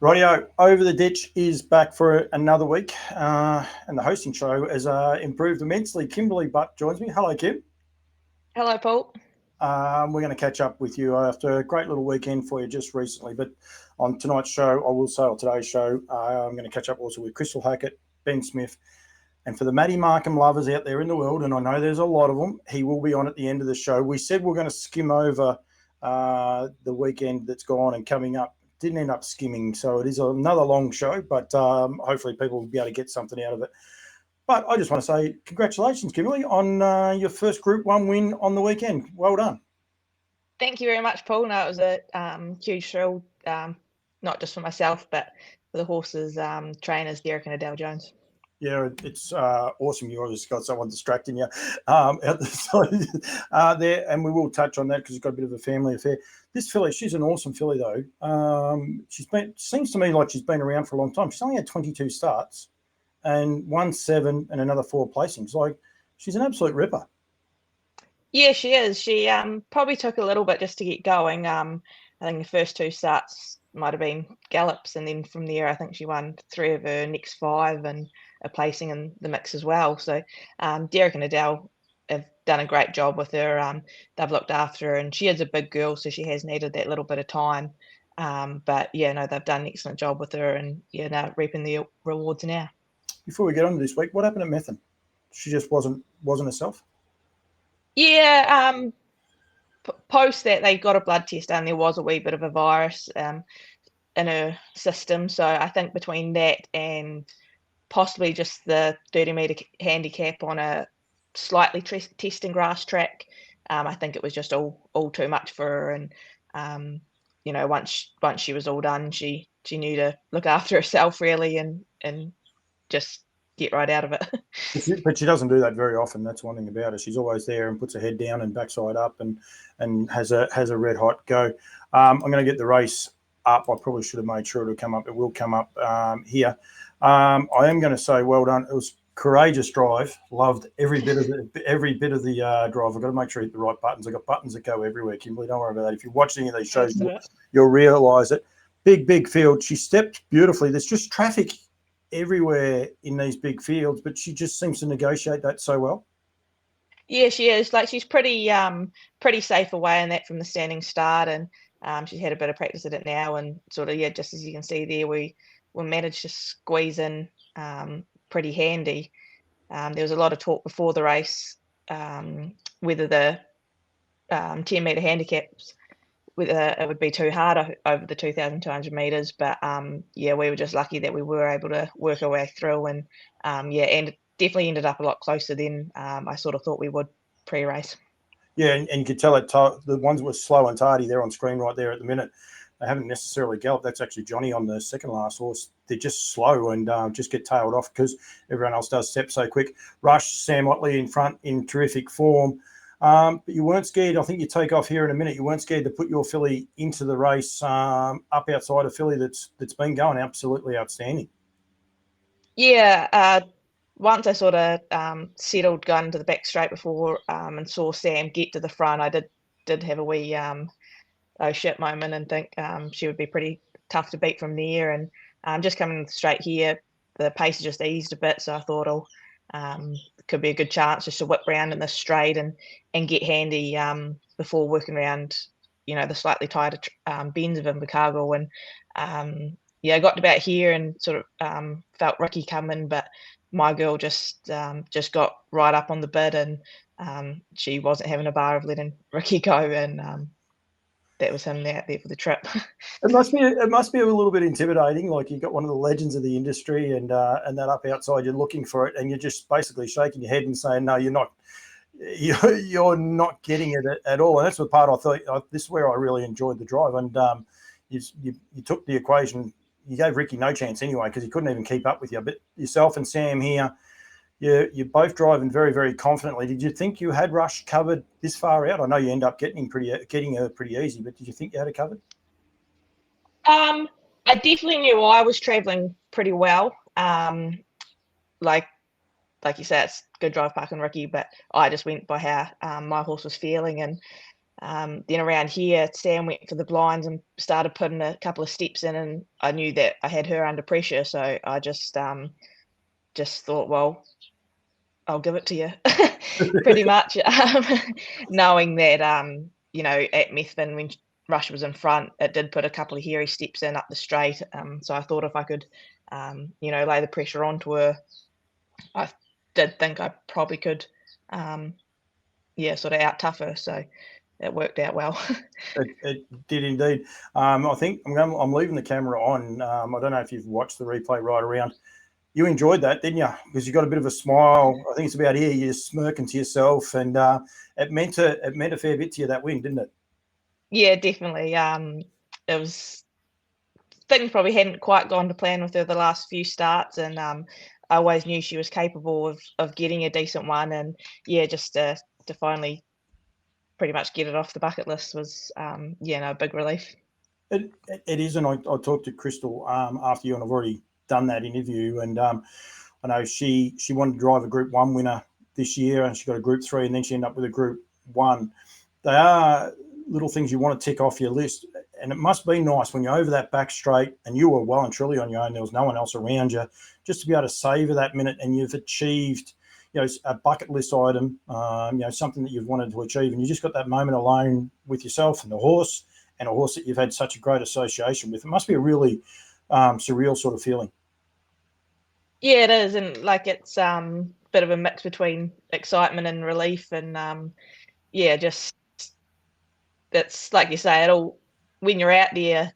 Rightio, Over the Ditch is back for another week, and the hosting show has improved immensely. Kimberly Butt joins me. Hello, Kim. Hello, Paul. We're going to catch up with you after a great little weekend for you just recently. But on tonight's show, I will say, or today's show, I'm going to catch up also with Crystal Hackett, Ben Smith, and for the Matty Markham lovers out there in the world, and I know there's a lot of them, he will be on at the end of the show. We said we're going to skim over the weekend that's gone and coming up. Didn't end up skimming, so it is another long show, but hopefully people will be able to get something out of it. But I just want to say congratulations, Kimberly, on your first Group 1 win on the weekend. Well done. Thank you very much, Paul. No, it was a huge thrill, not just for myself, but for the horses' trainers, Derek and Adele Jones. Yeah, it's awesome. You obviously got someone distracting you out the side there, and we will touch on that because it's got a bit of a family affair. This filly, she's an awesome filly though. Seems to me like she's been around for a long time. She's only had 22 starts and won 7 and another 4 placings. Like, she's an absolute ripper. Yeah, she is. She probably took a little bit just to get going. I think the first 2 starts might have been gallops, and then from there, I think she won 3 of her next 5 and a placing in the mix as well. So Derek and Adele have done a great job with her. They've looked after her, and she is a big girl, so she has needed that little bit of time. But yeah, no, they've done an excellent job with her, and yeah, now reaping the rewards now. Before we get on to this week, what happened at Methven? She just wasn't herself. Yeah, post that they got a blood test and there was a wee bit of a virus in her system. So I think between that and possibly just the 30-metre handicap on a slightly testing grass track, I think it was just all too much for her. And once she was all done, she knew to look after herself really and just get right out of it. But she doesn't do that very often. That's one thing about her. She's always there and puts her head down and backside up and has a red hot go. I'm going to get the race up. I probably should have made sure it would come up. It will come up here. I am going to say well done. It was courageous drive. Loved every bit of the drive. I've got to make sure I hit the right buttons. I've got buttons that go everywhere, Kimberly. Don't worry about that. If you watch any of these shows, you'll realise it. Big field. She stepped beautifully. There's just traffic everywhere in these big fields, but she just seems to negotiate that so well. Yeah, she is. Like, she's pretty safe away in that from the standing start, and she's had a bit of practice at it now, and sort of, yeah, just as you can see there, we managed to squeeze in pretty handy. There was a lot of talk before the race whether the 10-metre handicaps, whether it would be too hard over the 2,200 metres, but yeah, we were just lucky that we were able to work our way through, and yeah, and it definitely ended up a lot closer than I sort of thought we would pre-race. Yeah, and you could tell it. The ones that were slow and tardy, they're on screen right there at the minute. They haven't necessarily galloped. That's actually Johnny on the second last horse. They're just slow and just get tailed off because everyone else does step so quick. Rush, Sam Otley in front in terrific form. But you weren't scared. I think you take off here in a minute. You weren't scared to put your filly into the race up outside a filly that's been going absolutely outstanding. Yeah, once I sort of settled, got into the back straight before and saw Sam get to the front, I did have a wee oh shit moment and think she would be pretty tough to beat from there. And just coming straight here, the pace just eased a bit, so I thought, could be a good chance just to whip round in this straight and get handy before working around, the slightly tighter bends of Invercargill. And yeah, I got to about here and sort of felt Ricky coming, but my girl just got right up on the bid, and she wasn't having a bar of letting Ricky go, and that was him out there for the trip. It must be a little bit intimidating. Like, you got one of the legends of the industry, and that up outside, you're looking for it, and you're just basically shaking your head and saying, "No, you're not. You're not getting it at all." And that's the part I thought. This is where I really enjoyed the drive, and you took the equation. You gave Ricky no chance anyway because he couldn't even keep up with you. But yourself and Sam here, you're both driving very, very confidently. Did you think you had Rush covered this far out? I know you end up getting her pretty easy, but did you think you had it covered? I definitely knew I was travelling pretty well. Like you said, it's good drive, Park and Ricky, but I just went by how my horse was feeling, and Then around here, Sam went for the blinds and started putting a couple of steps in, and I knew that I had her under pressure, so I just thought, well, I'll give it to you, pretty much, knowing that at Methven when Rush was in front, it did put a couple of hairy steps in up the straight. So I thought if I could, lay the pressure onto her, I did think I probably could, sort of out tough her. So it worked out well. It did indeed. I think I'm leaving the camera on. I don't know if you've watched the replay right around. You enjoyed that, didn't you? Because you got a bit of a smile. I think it's about here. You're smirking to yourself, and it meant a fair bit to you, that win, didn't it? Yeah, definitely. It was things probably hadn't quite gone to plan with her the last few starts, and I always knew she was capable of getting a decent one, and just to finally pretty much get it off the bucket list was a big relief. It is, and I talked to Crystal after you, and I've already done that interview, and I know she wanted to drive a Group 1 winner this year, and she got a Group 3, and then she ended up with a Group 1. They are little things you want to tick off your list, and it must be nice when you're over that back straight and you were well and truly on your own, there was no one else around you, just to be able to savour that minute, and you've achieved a bucket list item, something that you've wanted to achieve, and you just got that moment alone with yourself and the horse, and a horse that you've had such a great association with. It must be a really surreal sort of feeling. Yeah, it is, and it's a bit of a mix between excitement and relief, and just it's like you say, when you're out there,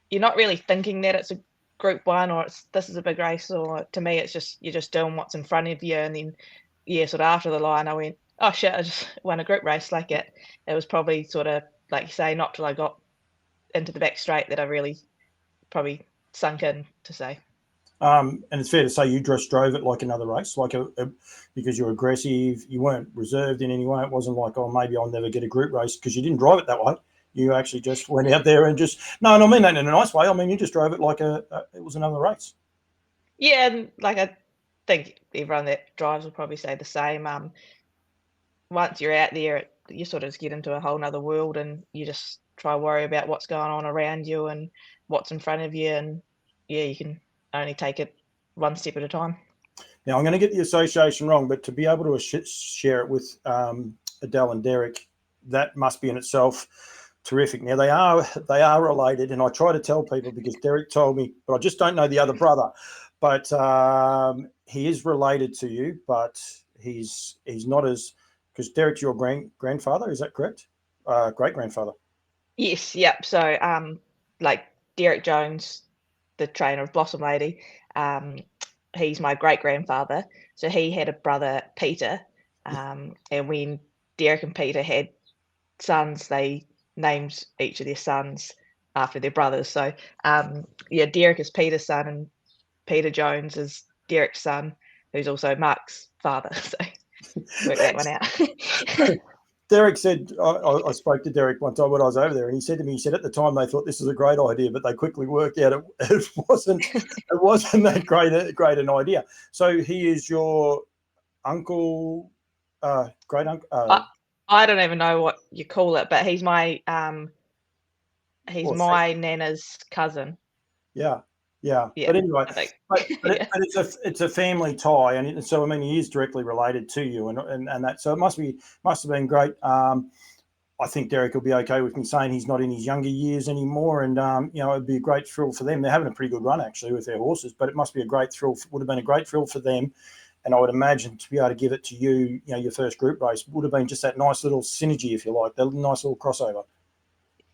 you're not really thinking that it's a Group 1 or this is a big race, or to me it's just you're just doing what's in front of you, and then sort of after the line I went, oh shit, I just won a group race. It was probably sort of like you say, not till I got into the back straight that I really probably sunk in to say. And it's fair to say you just drove it like another race, because you're aggressive. You weren't reserved in any way. It wasn't like, oh, maybe I'll never get a group race, because you didn't drive it that way. You actually just went out there and no, and I mean that in a nice way. I mean, you just drove it like it was another race. Yeah, and I think everyone that drives will probably say the same. Once you're out there, you sort of just get into a whole nother world, and you just try to worry about what's going on around you and what's in front of you, and you can only take it one step at a time. Now, I'm going to get the association wrong, but to be able to share it with Adele and Derek, that must be in itself terrific. Now, they are related, and I try to tell people, because Derek told me, but I just don't know the other brother. But he is related to you, but he's not as, because Derek's your grandfather, is that correct? Great grandfather. Yes, yep. So, Derek Jones, the trainer of Blossom Lady, he's my great grandfather. So he had a brother, Peter, and when Derek and Peter had sons, they named each of their sons after their brothers. So, Derek is Peter's son, and Peter Jones is Derek's son, who's also Mark's father. So work that one out. Derek said, I spoke to Derek one time when I was over there, and he said to me, at the time they thought this was a great idea, but they quickly worked out it wasn't that great an idea. So he is your uncle, great uncle. I don't even know what you call it, but he's my nana's cousin. Yeah. But anyway, it's a family tie, and so I mean he is directly related to you, and that, so it must have been great. I think Derek will be okay with me saying he's not in his younger years anymore, and it'd be a great thrill for them. They're having a pretty good run actually with their horses, but it must be a great thrill. Would have been a great thrill for them, and I would imagine to be able to give it to you, your first group race would have been just that nice little synergy, if you like, that nice little crossover.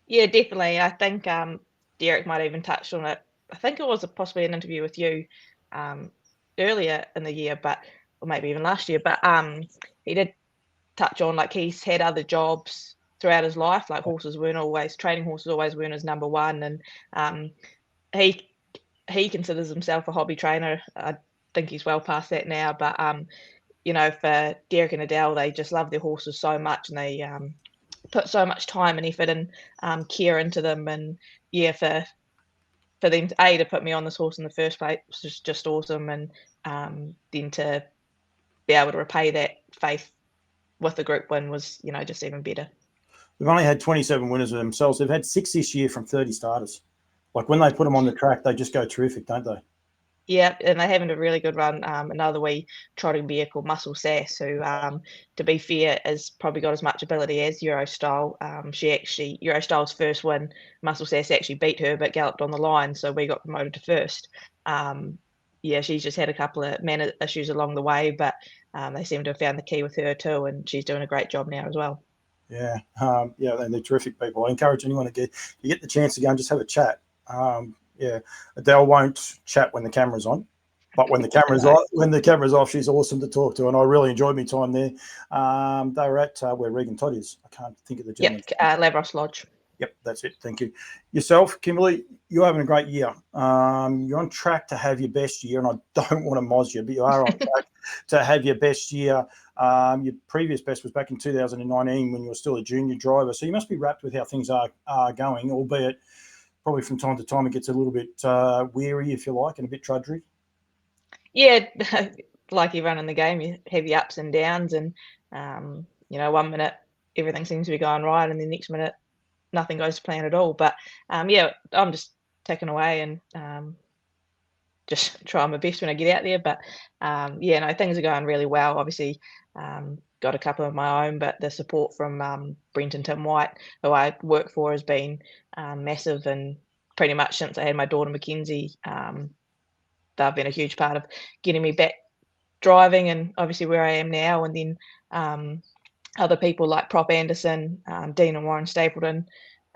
Yeah, definitely. I think Derek might have even touched on it. I think it was possibly an interview with you earlier in the year, or maybe even last year. But he did touch on he's had other jobs throughout his life. Training horses always weren't his number one, and he considers himself a hobby trainer. I think he's well past that now. But for Derek and Adele, they just love their horses so much, and they put so much time and effort and care into them. And for them to put me on this horse in the first place was just awesome, and then to be able to repay that faith with the group win was just even better. They've only had 27 winners of themselves. They've had 6 this year from 30 starters. Like when they put them on the track, they just go terrific, don't they? Yeah, and they're having a really good run. Another wee trotting bear called Muscle Sass, who, to be fair, has probably got as much ability as Eurostyle. Eurostyle's first win, Muscle Sass actually beat her, but galloped on the line, so we got promoted to first. Yeah, she's just had a couple of manner issues along the way, but they seem to have found the key with her too, and she's doing a great job now as well. Yeah, and they're terrific people. I encourage anyone to get the chance to go and just have a chat. Yeah, Adele won't chat when the camera's on, but when the camera's off, she's awesome to talk to, and I really enjoyed my time there. They were at where Regan Todd is. I can't think of the gentleman's name. Lavros Lodge. Yep, that's it. Thank you. Yourself, Kimberly, you're having a great year. You're on track to have your best year, and I don't want to moz you, but you are on track to have your best year. Your previous best was back in 2019 when you were still a junior driver, so you must be wrapped with how things are going, albeit probably from time to time it gets a little bit weary, if you like, and a bit trudgery. Yeah, like you run in the game, you have your ups and downs, and 1 minute everything seems to be going right, and the next minute nothing goes to plan at all. But yeah, I'm just ticking away and just trying my best when I get out there. But yeah, no, things are going really well. Obviously, got a couple of my own, but the support from Brent and Tim White, who I work for, has been massive. And pretty much since I had my daughter Mackenzie, they've been a huge part of getting me back driving, and obviously where I am now. And then other people like Prop Anderson, Dean and Warren Stapleton,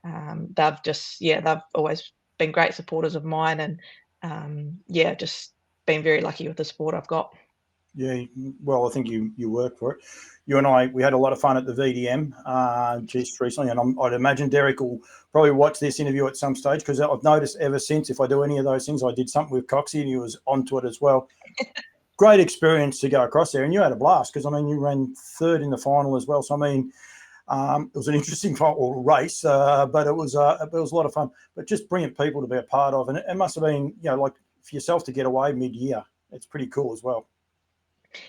they've always been great supporters of mine, and just been very lucky with the support I've got. Yeah, well, I think you worked for it. You and I, we had a lot of fun at the VDM just recently, and I'd imagine Derek will probably watch this interview at some stage, because I've noticed ever since, if I do any of those things, I did something with Coxie and he was onto it as well. Great experience to go across there, and you had a blast, because, I mean, you ran third in the final as well. So, I mean, it was an interesting race, but it was a lot of fun. But just brilliant people to be a part of, and it must have been, like for yourself to get away mid-year. It's pretty cool as well.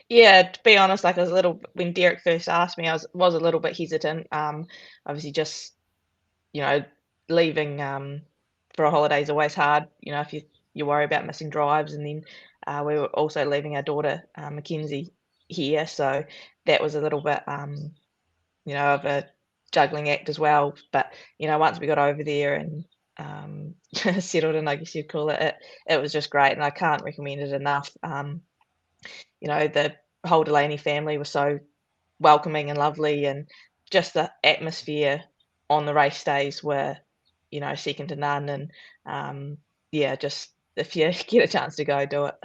Yeah, to be honest, like I was when Derek first asked me, I was a little bit hesitant. Obviously, just leaving for a holiday is always hard. If you worry about missing drives, and then we were also leaving our daughter Mackenzie here, so that was a little bit of a juggling act as well. But once we got over there and settled in, I guess you'd call it, it was just great, and I can't recommend it enough. The whole Delaney family was so welcoming and lovely, and just the atmosphere on the race days were, second to none. And just if you get a chance to go, do it.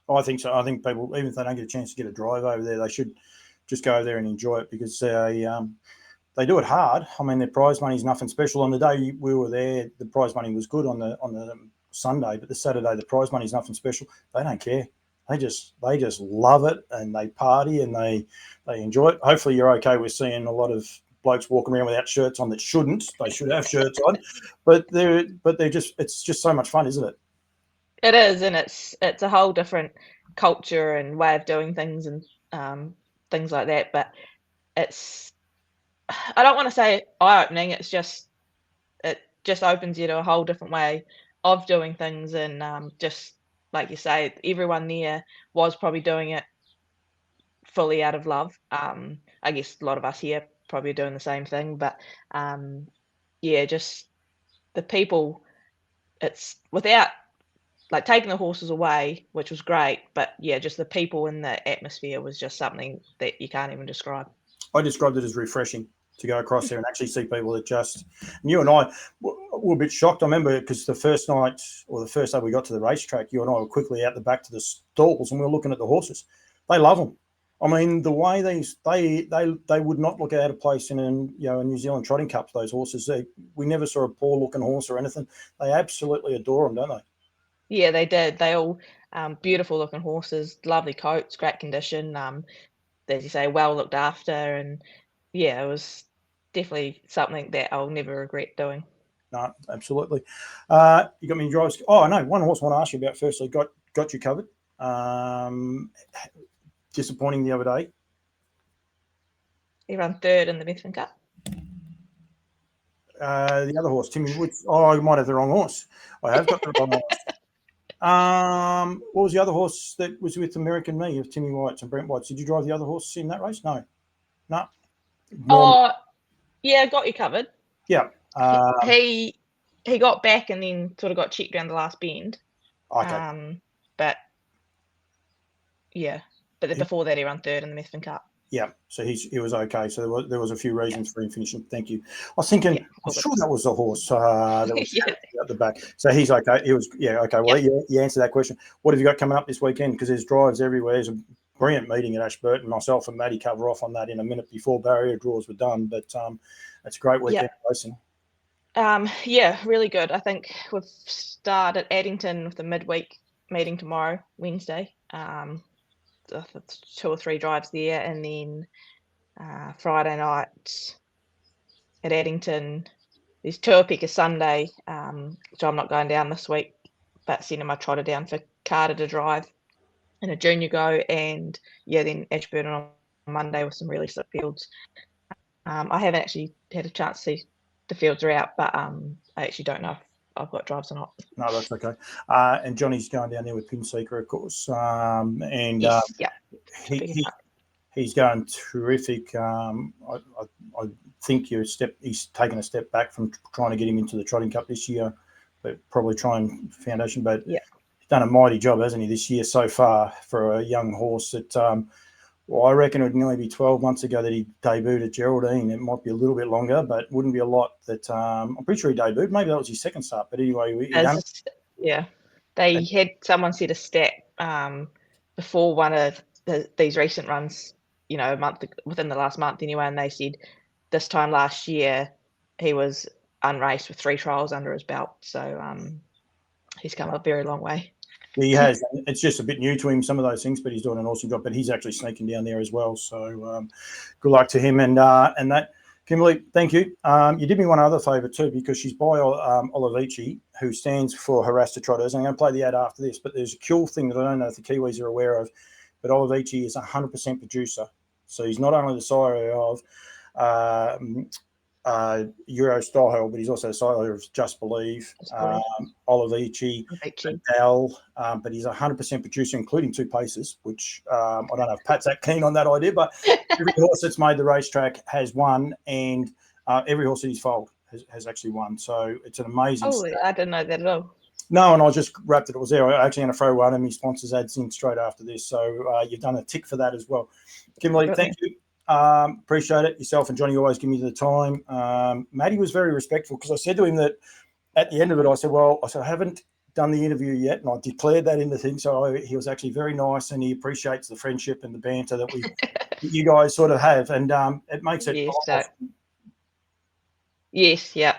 I think so. I think people, even if they don't get a chance to get a drive over there, they should just go over there and enjoy it, because they do it hard. I mean, their prize money is nothing special. On the day we were there, the prize money was good on the Sunday, but the Saturday, the prize money is nothing special. They don't care. They just love it, and they party and they enjoy it. Hopefully, you're okay with seeing a lot of blokes walking around without shirts on that shouldn't. They should have shirts on, but it's just so much fun, isn't it? It is, and it's a whole different culture and way of doing things, and things like that. But I don't want to say eye-opening. It just opens you to a whole different way of doing things, and just like you say, everyone there was probably doing it fully out of love. I guess a lot of us here probably are doing the same thing, but just the people. It's without like taking the horses away, which was great, but yeah, just the people in the atmosphere was just something that you can't even describe. I described it as refreshing to go across there and actually see people that just. And you and I were a bit shocked. I remember, because the first night, or the first day we got to the racetrack, you and I were quickly out the back to the stalls, and we were looking at the horses. They love them. I mean, the way they would not look out of place in a New Zealand Trotting Cups. Those horses, we never saw a poor looking horse or anything. They absolutely adore them, don't they? Yeah, they did. They all beautiful looking horses, lovely coats, great condition. As you say, well looked after, and yeah, it was definitely something that I'll never regret doing. No, absolutely. You got me drives. Oh, no, one horse I want to ask you about. Firstly, got you covered. Disappointing the other day. He ran third in the Methven Cup. The other horse, Timmy Woods. Oh, I might have the wrong horse. I have got the wrong horse. What was the other horse that was with American Me of Timmy White's and Brent White's? Did you drive the other horse in that race? No. Oh, yeah, got you covered. Yeah. He got back and then sort of got checked around the last bend. Okay. But yeah, but then before that he ran third in the Methven Cup. Yeah, so he was okay. So there was a few reasons for him finishing. Thank you. I was thinking, I'm sure that was the horse that was at the back. So he's okay. He was okay. Well, you answered that question. What have you got coming up this weekend? Because there's drives everywhere. There's a brilliant meeting at Ashburton. Myself and Maddie cover off on that in a minute before barrier draws were done. But it's a great weekend racing. Yeah, really good. I think we've started Addington with the midweek meeting tomorrow, Wednesday. 2 or 3 drives there, and then Friday night at Addington. There's Tuapeka Sunday, so I'm not going down this week, but sending my trotter down for Carter to drive in a junior go, and then Ashburton on Monday with some really slick fields. I haven't actually had a chance to see the fields are out, but I actually don't know if I've got drives or not. No, that's okay. And Johnny's going down there with Pin Seeker, of course. He's going terrific. I think he's taken a step back from trying to get him into the Trotting Cup this year, but probably trying foundation. But he's done a mighty job, hasn't he, this year so far for a young horse that I reckon it would nearly be 12 months ago that he debuted at Geraldine. It might be a little bit longer, but wouldn't be a lot. That I'm pretty sure he debuted. Maybe that was his second start. But anyway, they had someone set a stat before one of these recent runs, a month within the last month anyway, and they said this time last year he was unraced with 3 trials under his belt. So he's come a very long way. He has. It's just a bit new to him, some of those things, but he's doing an awesome job. But he's actually sneaking down there as well. So good luck to him. And that, Kimberly, thank you. You did me one other favour too, because she's by Olivici, who stands for Harassed Trotters. I'm going to play the ad after this, but there's a cool thing that I don't know if the Kiwis are aware of, but Olivici is 100% producer. So he's not only the sire of Euro Style, but he's also the sire of Just Believe, Olivici, Adele, but he's 100% producer, including 2 paces, which I don't know if Pat's that keen on that idea, but every horse that's made the racetrack has won, and every horse that he's foaled has actually won. So it's an amazing stat. I didn't know that at all. No, and I just wrapped it was there. I'm actually going to throw one of my sponsors ads in straight after this. So you've done a tick for that as well. Kimberly, thank you. Appreciate it. Yourself and Johnny always give me the time. Matty was very respectful, because I said to him that at the end of it, I said, I haven't done the interview yet, and I declared that in the thing. So he was actually very nice, and he appreciates the friendship and the banter that you guys sort of have, and it makes it.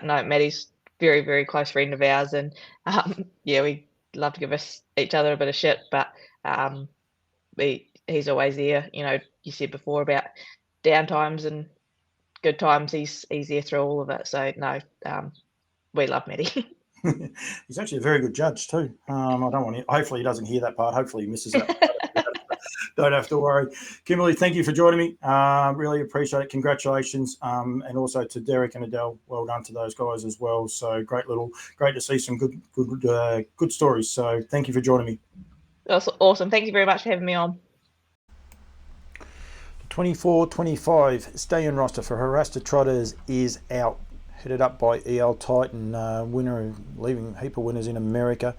Matty's very, very close friend of ours, and we love to give each other a bit of shit, but he's always there. You said before about down times and good times, he's there through all of it. So we love Matty. He's actually a very good judge too. I don't want to. Hopefully he doesn't hear that part. Hopefully he misses that. Don't have to worry. Kimberly, thank you for joining me. Really appreciate it. Congratulations. And also to Derek and Adele. Well done to those guys as well. So great to see some good stories. So thank you for joining me. That's awesome. Thank you very much for having me on. 24-25 stallion roster for Harassed Trotters is out. Headed up by EL Titan, winner, leaving a heap of winners in America.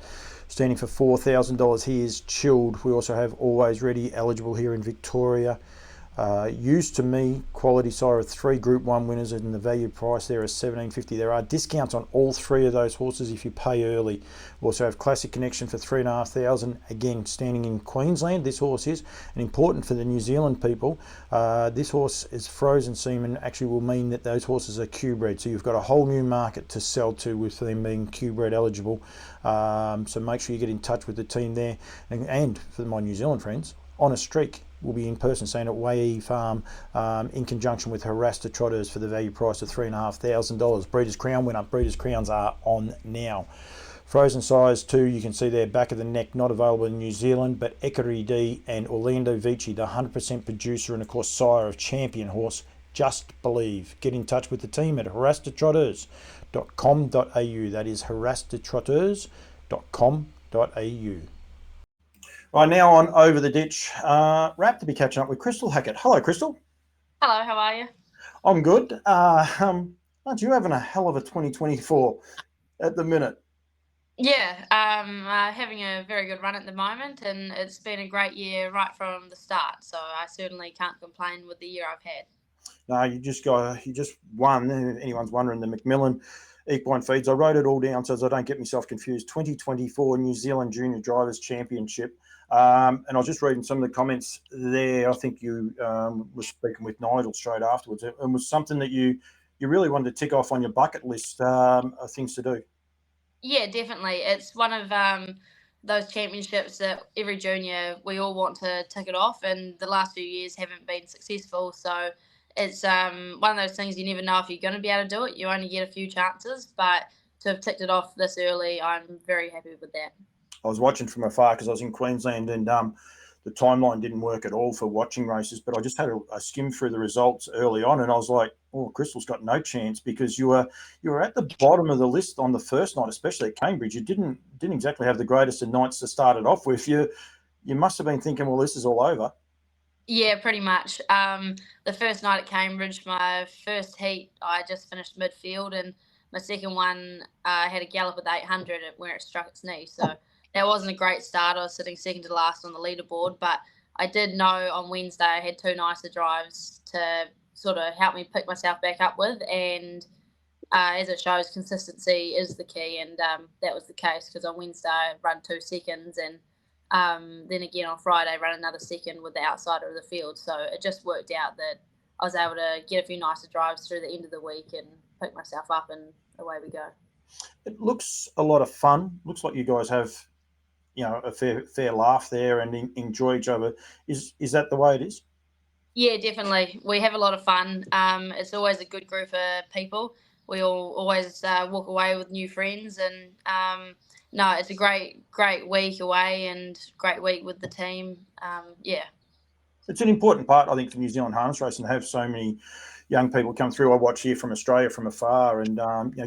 Standing for $4,000. He is chilled. We also have Always Ready, eligible here in Victoria. Used to Me, quality sire of 3 Group 1 winners, and the value price there is $17.50. There are discounts on all 3 of those horses if you pay early. We also have Classic Connection for $3,500. Again, standing in Queensland, this horse is, and important for the New Zealand people. This horse is frozen semen, actually will mean that those horses are Q-bred. So you've got a whole new market to sell to with them being Q-bred eligible. So make sure you get in touch with the team there. And for my New Zealand friends, On a Streak will be in person, staying at Waihee Farm in conjunction with Harassed Trotters for the value price of $3,500. Breeders' Crown winner. Breeders' Crowns are on now. Frozen size 2, you can see there, back of the neck, not available in New Zealand, but Ekeri D and Orlando Vici, the 100% producer and of course sire of champion horse Just believe. Get in touch with the team at harassedtrotters.com.au. That is harassedtrotters.com.au. Right, now on Over the Ditch. Wrap to be catching up with Crystal Hackett. Hello, Crystal. Hello, how are you? I'm good. Aren't you having a hell of a 2024 at the minute? Yeah, having a very good run at the moment, and it's been a great year right from the start. So I certainly can't complain with the year I've had. No, you just won. If anyone's wondering, the Macmillan Equine Feeds. I wrote it all down so as I don't get myself confused. 2024 New Zealand Junior Drivers Championship. And I was just reading some of the comments there. I think you were speaking with Nigel straight afterwards. It was something that you really wanted to tick off on your bucket list of things to do. Yeah, definitely. It's one of those championships that every junior, we all want to tick it off, and the last few years haven't been successful. So it's one of those things you never know if you're going to be able to do it. You only get a few chances, but to have ticked it off this early, I'm very happy with that. I was watching from afar because I was in Queensland, and the timeline didn't work at all for watching races, but I just had a skim through the results early on, and I was like, oh, Crystal's got no chance, because you were at the bottom of the list on the first night, especially at Cambridge. You didn't exactly have the greatest of nights to start it off with. You must have been thinking, well, this is all over. Yeah, pretty much. The first night at Cambridge, my first heat, I just finished midfield, and my second one, I had a gallop with 800 where it struck its knee. So that wasn't a great start. I was sitting second to last on the leaderboard, but I did know on Wednesday I had two nicer drives to sort of help me pick myself back up with, and as it shows, consistency is the key, and that was the case, because on Wednesday I run 2 seconds, and then again on Friday run another second with the outsider of the field. So it just worked out that I was able to get a few nicer drives through the end of the week and pick myself up, and away we go. It looks a lot of fun. Looks like you guys have, a fair laugh there and enjoy each other. Is that the way it is? Yeah, definitely. We have a lot of fun. It's always a good group of people. We all always walk away with new friends, and no, it's a great week away and great week with the team. Yeah. It's an important part, I think, for New Zealand harness racing to have so many young people come through. I watch here from Australia from afar, and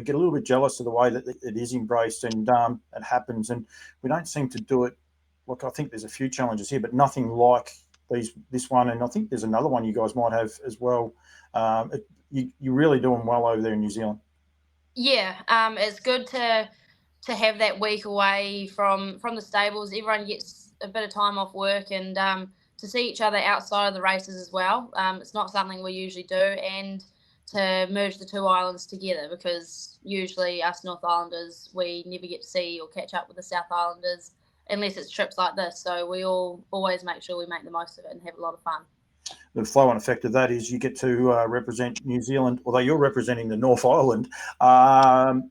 get a little bit jealous of the way that it is embraced, and it happens. And we don't seem to do it. Look, I think there's a few challenges here, but nothing like this one. And I think there's another one you guys might have as well. You're really doing well over there in New Zealand. Yeah, it's good to have that week away from the stables. Everyone gets a bit of time off work, and to see each other outside of the races as well. It's not something we usually do, and to merge the two islands together, because usually us North Islanders, we never get to see or catch up with the South Islanders unless it's trips like this. So we all always make sure we make the most of it and have a lot of fun. The flow-on effect of that is you get to represent New Zealand, although you're representing the North Island,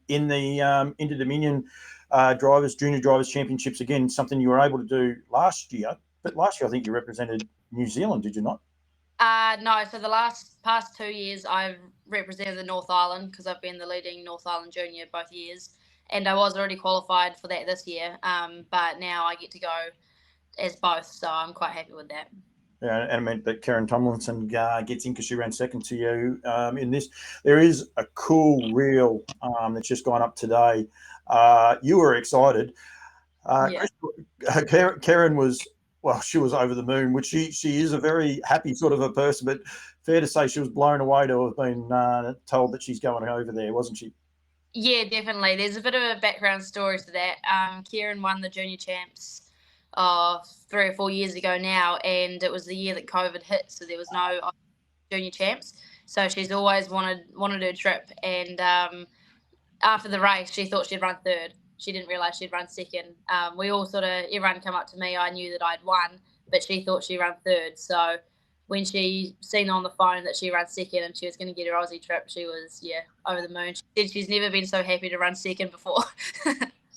in the Inter-Dominion Junior Drivers Championships. Again, something you were able to do last year. But last year, I think you represented New Zealand, did you not? No. So the past 2 years, I've represented the North Island, because I've been the leading North Island junior both years, and I was already qualified for that this year. But now I get to go as both, so I'm quite happy with that. Yeah, and it meant that Karen Tomlinson gets in because she ran second to you in this. There is a cool reel that's just gone up today. You were excited. Yeah. Karen was, well, she was over the moon, which she is a very happy sort of a person, but fair to say she was blown away to have been told that she's going over there, wasn't she? Yeah, definitely. There's a bit of a background story to that. Kieran won the junior champs 3 or 4 years ago now, and it was the year that COVID hit, so there was no junior champs. So she's always wanted her trip, and after the race, she thought she'd run third. She didn't realise she'd run second. We all everyone come up to me. I knew that I'd won, but she thought she ran third. So when she seen on the phone that she ran second and she was going to get her Aussie trip, she was over the moon. She said she's never been so happy to run second before.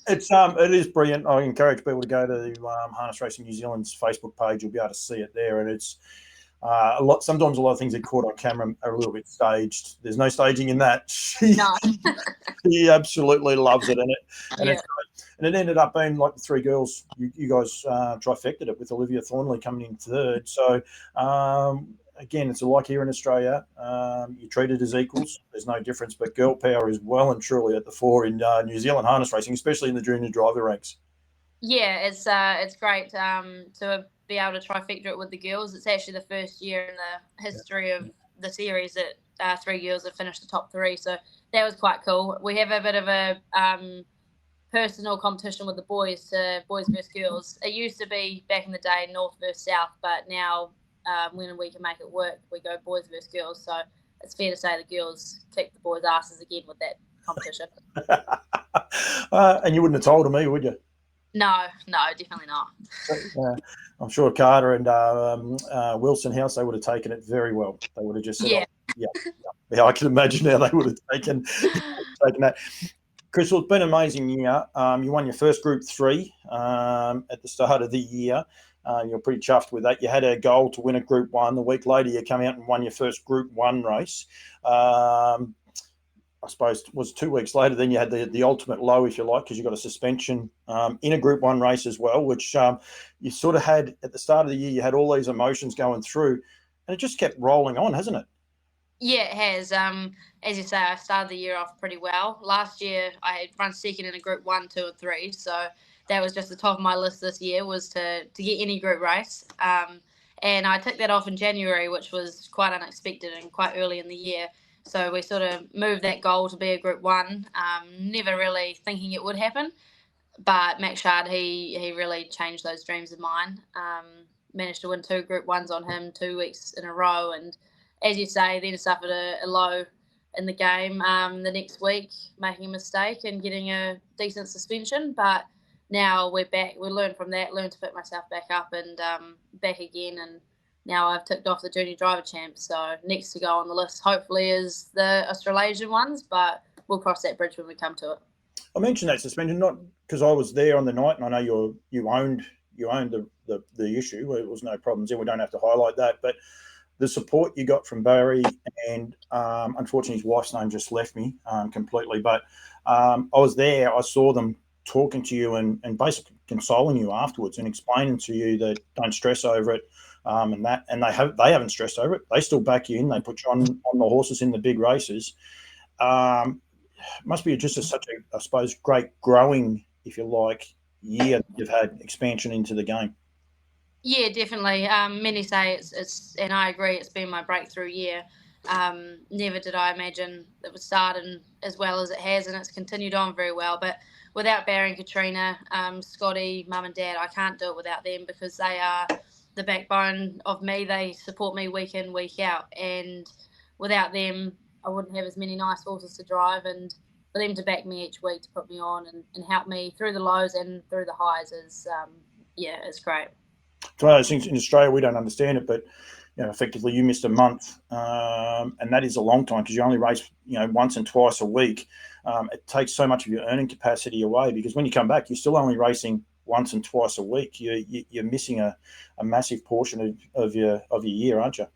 It is brilliant. I encourage people to go to Harness Racing New Zealand's Facebook page. You'll be able to see it there, and it's sometimes a lot of things that are caught on camera are a little bit staged. There's no staging in that. She absolutely loves it, and it ended up being like the three girls. You guys trifected it with Olivia Thornley coming in third. So again, it's like here in Australia. You're treated as equals. There's no difference, but girl power is well and truly at the fore in New Zealand harness racing, especially in the junior driver ranks. Yeah, it's great to be able to trifecta it with the girls. It's actually the first year in the history of the series that 3 girls have finished the top 3. So that was quite cool. We have a bit of a personal competition with the boys versus girls. It used to be back in the day North versus South, but now when we can make it work, we go boys versus girls. So it's fair to say the girls kick the boys' asses again with that competition. And you wouldn't have told me, would you? No, definitely not. I'm sure Carter and Wilson House, they would have taken it very well. They would have just said, yeah, I can imagine how they would have taken that. Crystal, it's been an amazing year. You won your first Group 3 at the start of the year. You're pretty chuffed with that. You had a goal to win a Group 1. The week later, you come out and won your first Group 1 race. I suppose it was 2 weeks later, then you had the ultimate low, if you like, because you got a suspension in a Group 1 race as well, which you sort of had at the start of the year. You had all these emotions going through, and it just kept rolling on, hasn't it? Yeah, it has. As you say, I started the year off pretty well. Last year, I had run second in a Group 1, 2, and 3, so that was just the top of my list this year was to get any group race. And I took that off in January, which was quite unexpected and quite early in the year. So we sort of moved that goal to be a Group 1, never really thinking it would happen. But Max Shard, he really changed those dreams of mine. Managed to win 2 Group 1s on him 2 weeks in a row. And as you say, then suffered a low in the game the next week, making a mistake and getting a decent suspension. But now we're back. We learned from that, learned to pick myself back up and back again. And now I've ticked off the junior driver champ. So next to go on the list, hopefully, is the Australasian ones, but we'll cross that bridge when we come to it. I mentioned that suspension not because I was there on the night, and I know you owned the issue. It was no problems, and we don't have to highlight that. But the support you got from Barry, and unfortunately his wife's name just left me completely. But I was there. I saw them talking to you and basically consoling you afterwards and explaining to you that don't stress over it. And they haven't stressed over it. They still back you in. They put you on the horses in the big races. Must be just such a, I suppose, great growing, if you like, year that you've had expansion into the game. Yeah, definitely. Many say it's, and I agree, it's been my breakthrough year. Never did I imagine it would start as well as it has, and it's continued on very well. But without Barry and Katrina, Scotty, Mum and Dad, I can't do it without them because they are the backbone of me. They support me week in, week out, and without them, I wouldn't have as many nice horses to drive, and for them to back me each week to put me on and help me through the lows and through the highs is, it's great. It's one of those things in Australia, we don't understand it, but effectively you missed a month, and that is a long time because you only race once and twice a week. It takes so much of your earning capacity away because when you come back, you're still only racing once and twice a week. You're missing a massive portion of your year, aren't you?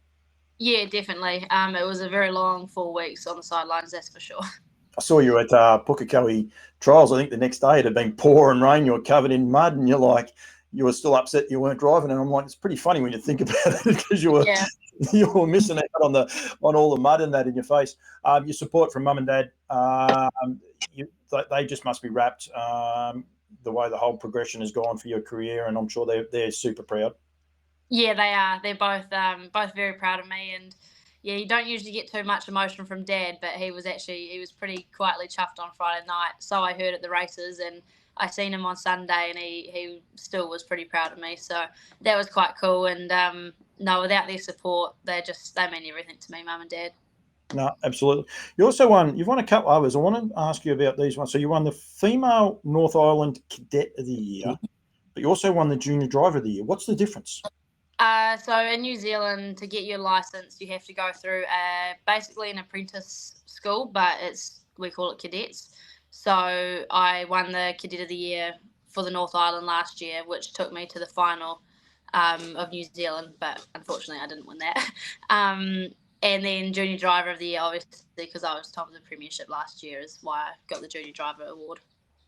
Yeah, definitely. It was a very long 4 weeks on the sidelines, that's for sure. I saw you at Pukekohe Trials. I think the next day it had been pouring rain. You were covered in mud, and you were still upset you weren't driving. And I'm like, it's pretty funny when you think about it because you were missing out on all the mud and that in your face. Your support from Mum and Dad, they just must be rapt the way the whole progression has gone for your career, and I'm sure they're super proud. Yeah, they are. They're both very proud of me, and yeah, you don't usually get too much emotion from Dad, but he was pretty quietly chuffed on Friday night. So I heard at the races, and I seen him on Sunday, and he still was pretty proud of me. So that was quite cool. And no, without their support, they mean everything to me, Mum and Dad. No, absolutely. You've won a couple others. I want to ask you about these ones. So you won the Female North Island Cadet of the Year, but you also won the Junior Driver of the Year. What's the difference? So in New Zealand, to get your license, you have to go through basically an apprentice school, but we call it cadets. So I won the Cadet of the Year for the North Island last year, which took me to the final of New Zealand, but unfortunately I didn't win that. And then Junior Driver of the Year, obviously, because I was top of the Premiership last year, is why I got the Junior Driver Award.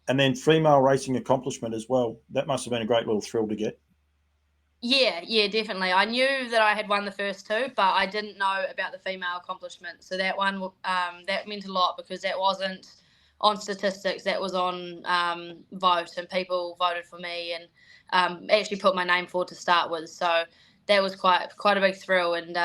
And then Female Racing Accomplishment as well. That must have been a great little thrill to get. Yeah, definitely. I knew that I had won the first two, but I didn't know about the female accomplishment. So that one, that meant a lot because that wasn't on statistics. That was on vote, and people voted for me and actually put my name forward to start with. So that was quite a big thrill, and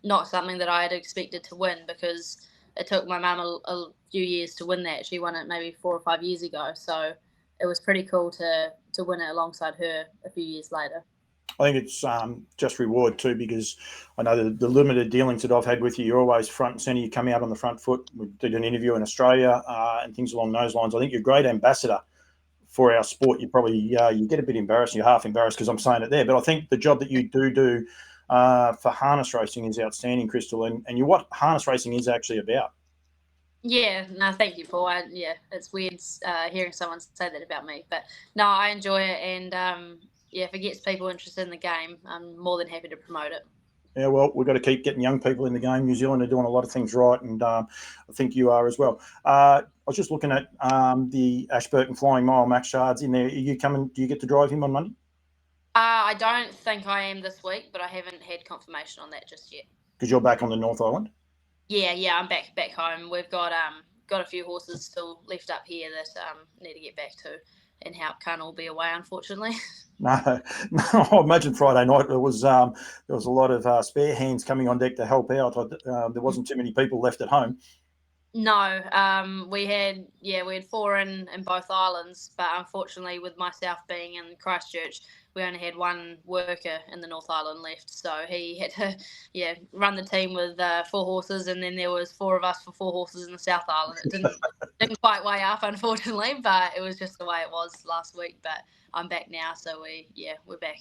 not something that I had expected to win because it took my mum a few years to win that. She won it maybe 4 or 5 years ago. So it was pretty cool to win it alongside her a few years later. I think it's just reward too, because I know the limited dealings that I've had with you, you're always front and centre. You come out on the front foot. We did an interview in Australia and things along those lines. I think you're a great ambassador for our sport. You probably you get a bit embarrassed. You're half embarrassed because I'm saying it there, but I think the job that you do for harness racing is outstanding, Crystal, and you're what harness racing is actually about. Yeah, no, thank you, Paul. It's weird hearing someone say that about me, but no, I enjoy it, and if it gets people interested in the game, I'm more than happy to promote it. Yeah, well, we've got to keep getting young people in the game. New Zealand are doing a lot of things right, and I think you are as well. I was just looking at the Ashburton Flying Mile. Max Shard's in there. Are you coming? Do you get to drive him on Monday? I don't think I am this week, but I haven't had confirmation on that just yet. Because you're back on the North Island? Yeah, I'm back home. We've got a few horses still left up here that need to get back to, and Haupt can't all be away, unfortunately. No. I imagine Friday night there was a lot of spare hands coming on deck to help out. There wasn't too many people left at home. No, we had 4 in both islands, but unfortunately, with myself being in Christchurch, we only had one worker in the North Island left, so he had to run the team with 4 horses, and then there was 4 of us for 4 horses in the South Island. It didn't quite weigh up, unfortunately, but it was just the way it was last week. But I'm back now, so we're back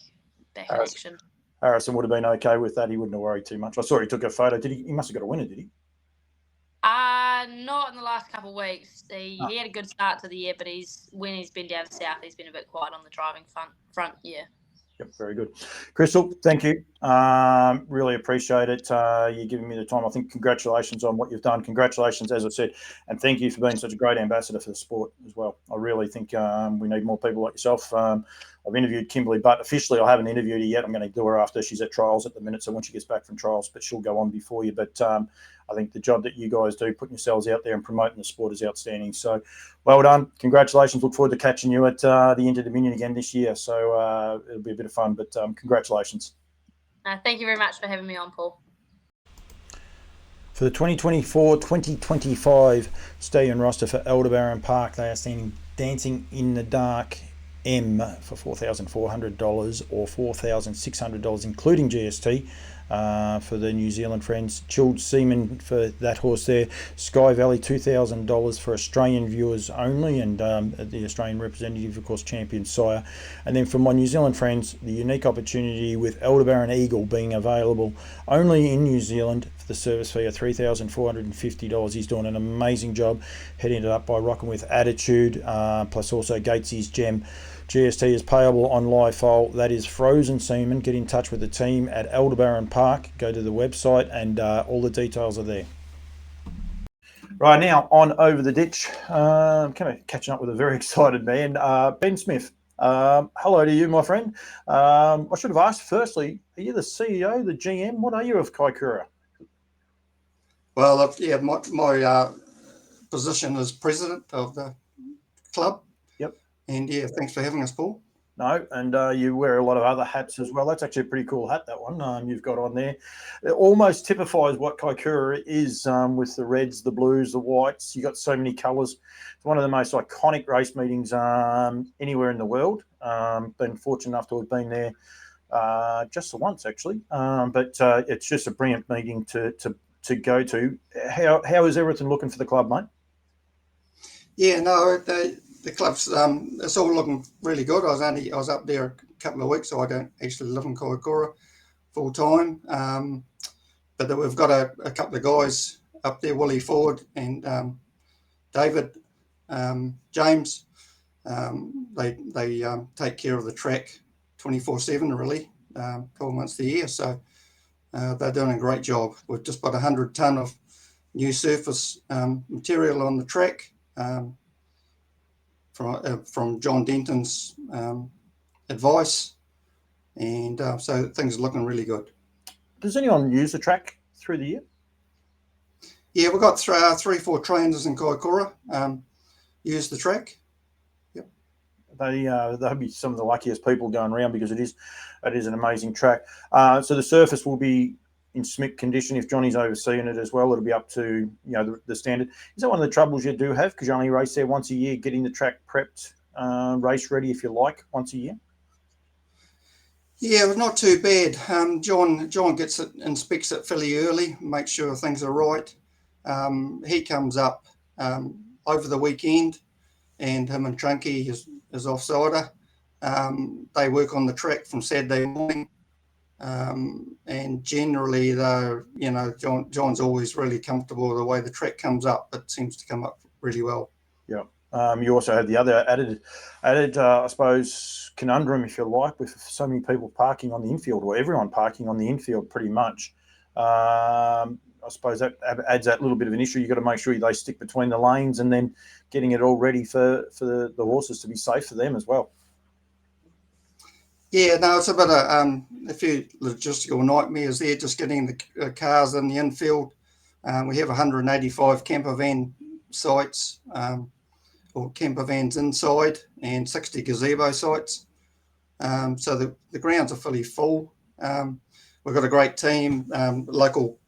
in action. Harrison would have been okay with that. He wouldn't have worried too much. I saw he took a photo. Did he? He must have got a winner, did he? Not in the last couple of weeks. He had a good start to the year, but when he's been down south, he's been a bit quiet on the driving front. Yeah. Yep, very good. Crystal, thank you. Really appreciate it. You giving me the time. I think congratulations on what you've done. Congratulations, as I said, and thank you for being such a great ambassador for the sport as well. I really think we need more people like yourself. I've interviewed Kimberly Butt. Officially, I haven't interviewed her yet. I'm going to do her after she's at trials at the minute, so when she gets back from trials, but she'll go on before you. But I think the job that you guys do, putting yourselves out there and promoting the sport, is outstanding. So well done. Congratulations. Look forward to catching you at the Inter-Dominion again this year. So it'll be a bit of fun, but congratulations. Thank you very much for having me on, Paul. For the 2024-2025 stallion roster for Aldebaran Park, they are standing Dancing in the Dark M for $4,400 or $4,600 including GST. For the New Zealand friends, Chilled Seaman for that horse there. Sky Valley $2,000 for Australian viewers only, and the Australian representative, of course, Champion Sire. And then for my New Zealand friends, the unique opportunity with Aldebaran Eagle being available only in New Zealand for the service fee of $3,450. He's doing an amazing job, heading it up by Rockin' With Attitude, plus also Gatesy's Gem. GST is payable on live foal. That is Frozen Seaman. Get in touch with the team at Aldebaran Park. Go to the website and all the details are there. Right, now on Over the Ditch. Kind of catching up with a very excited man, Ben Smith. Hello to you, my friend. I should have asked firstly, are you the CEO, the GM? What are you of Kaikoura? Well, my position is president of the club. Yep. And thanks for having us, Paul. No, and you wear a lot of other hats as well. That's actually a pretty cool hat, that one you've got on there. It almost typifies what Kaikoura is with the reds, the blues, the whites. You got so many colours. It's one of the most iconic race meetings anywhere in the world. Been fortunate enough to have been there just the once, actually. But it's just a brilliant meeting to go to. How is everything looking for the club, mate? Yeah, no, the club's it's all looking really good. I was up there a couple of weeks, so I don't actually live in Kaikoura full time. But we've got a couple of guys up there, Willie Ford and David James. They take care of the track 24/7 really, 12 months a year. So they're doing a great job. We've just put 100 tonne of new surface material on the track. From John Denton's advice, and so things are looking really good. Does anyone use the track through the year? Yeah, we've got 3-4 trainers in Kaikoura use the track. Yep. They'll be some of the luckiest people going around because it is an amazing track. So the surface will be in SMIC condition. If Johnny's overseeing it as well, it'll be up to the standard. Is that one of the troubles you do have because you only race there once a year, getting the track prepped, race ready, if you like, once a year? Yeah, it was not too bad. John gets it, inspects it fairly early, makes sure things are right. He comes up over the weekend, and him and Trunky, his offsider, they work on the track from Saturday morning. And generally, though, John's always really comfortable with the way the track comes up. It seems to come up really well. Yeah. You also have the other added, I suppose, conundrum, if you like, with so many people parking on the infield, or everyone parking on the infield pretty much. I suppose that adds that little bit of an issue. You've got to make sure they stick between the lanes and then getting it all ready for the horses to be safe for them as well. Yeah, no, it's a bit of a few logistical nightmares there, just getting the cars in the infield. We have 185 camper van sites, or camper vans inside, and 60 gazebo sites. So the grounds are fully full. We've got a great team, local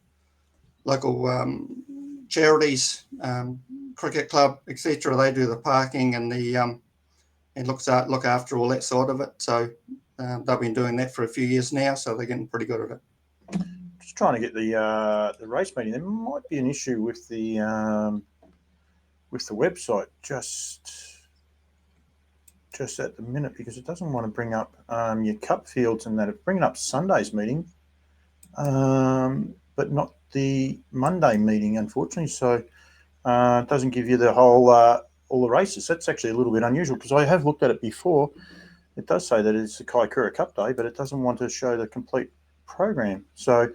charities, cricket club, etc. They do the parking and and look after all that side of it. So they've been doing that for a few years now, so they're getting pretty good at it. Just trying to get the race meeting. There might be an issue with the website just at the minute, because it doesn't want to bring up your cup fields and that. It's bringing up Sunday's meeting, but not the Monday meeting, unfortunately. So it doesn't give you the whole all the races. That's actually a little bit unusual, because I have looked at it before. It does say that it's the Kaikoura Cup Day, but it doesn't want to show the complete program. So,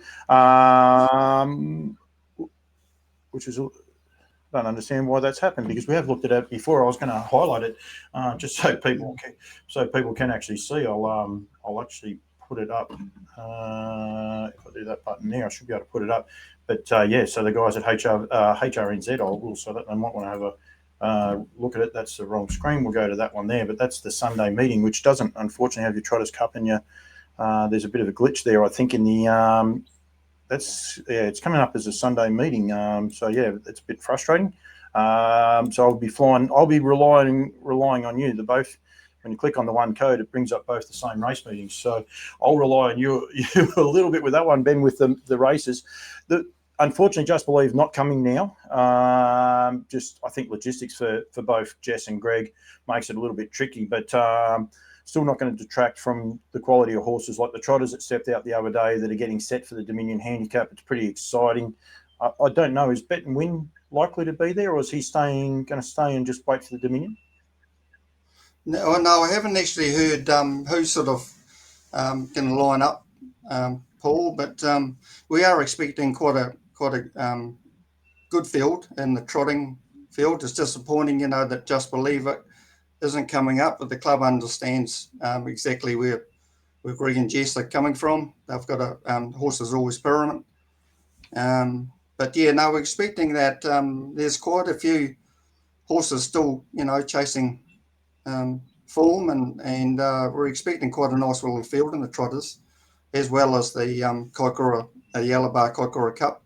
which is, I don't understand why that's happened, because we have looked at it before. I was going to highlight it just so people can actually see. I'll actually put it up. If I do that button there, I should be able to put it up. But yeah, so the guys at HRNZ, I will, so that they might want to have a look at it. That's the wrong screen. We'll go to that one there. But that's the Sunday meeting, which doesn't, unfortunately, have your Trotters Cup in your. There's a bit of a glitch there, I think, in the. It's coming up as a Sunday meeting. So yeah, it's a bit frustrating. So I'll be relying on you. The both. When you click on the one code, it brings up both the same race meetings. So I'll rely on you a little bit with that one, Ben, with the races. Unfortunately, Just Believe not coming now. Just I think logistics for both Jess and Greg makes it a little bit tricky, but still not going to detract from the quality of horses like the Trotters that stepped out the other day that are getting set for the Dominion Handicap. It's pretty exciting. I don't know, is Bet and Win likely to be there, or is he going to stay and just wait for the Dominion? No, I haven't actually heard who's sort of going to line up, Paul. But we are expecting quite a good field in the trotting field. It's disappointing, that Just Believe It isn't coming up, but the club understands exactly where Greg and Jess are coming from. They've got horses always paramount. But yeah, no, we're expecting that. There's quite a few horses still, chasing form, and we're expecting quite a nice little field in the Trotters, as well as the Kaikoura, Yellowbar Kaikoura Cup.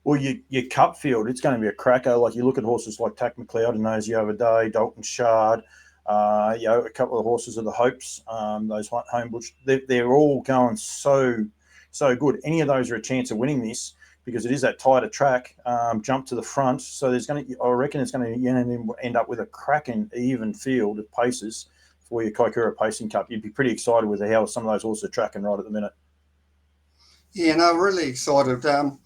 Well, your cup field, it's going to be a cracker. Like you look at horses like Tack McLeod and those the other day, Dalton Shard, a couple of horses of the Hopes, those Homebush, they're all going so good. Any of those are a chance of winning this, because it is that tighter track, jump to the front. So I reckon it's going to end up with a cracking even field of paces for your Kaikoura Pacing Cup. You'd be pretty excited with how some of those horses are tracking right at the minute. Yeah, no, really excited. That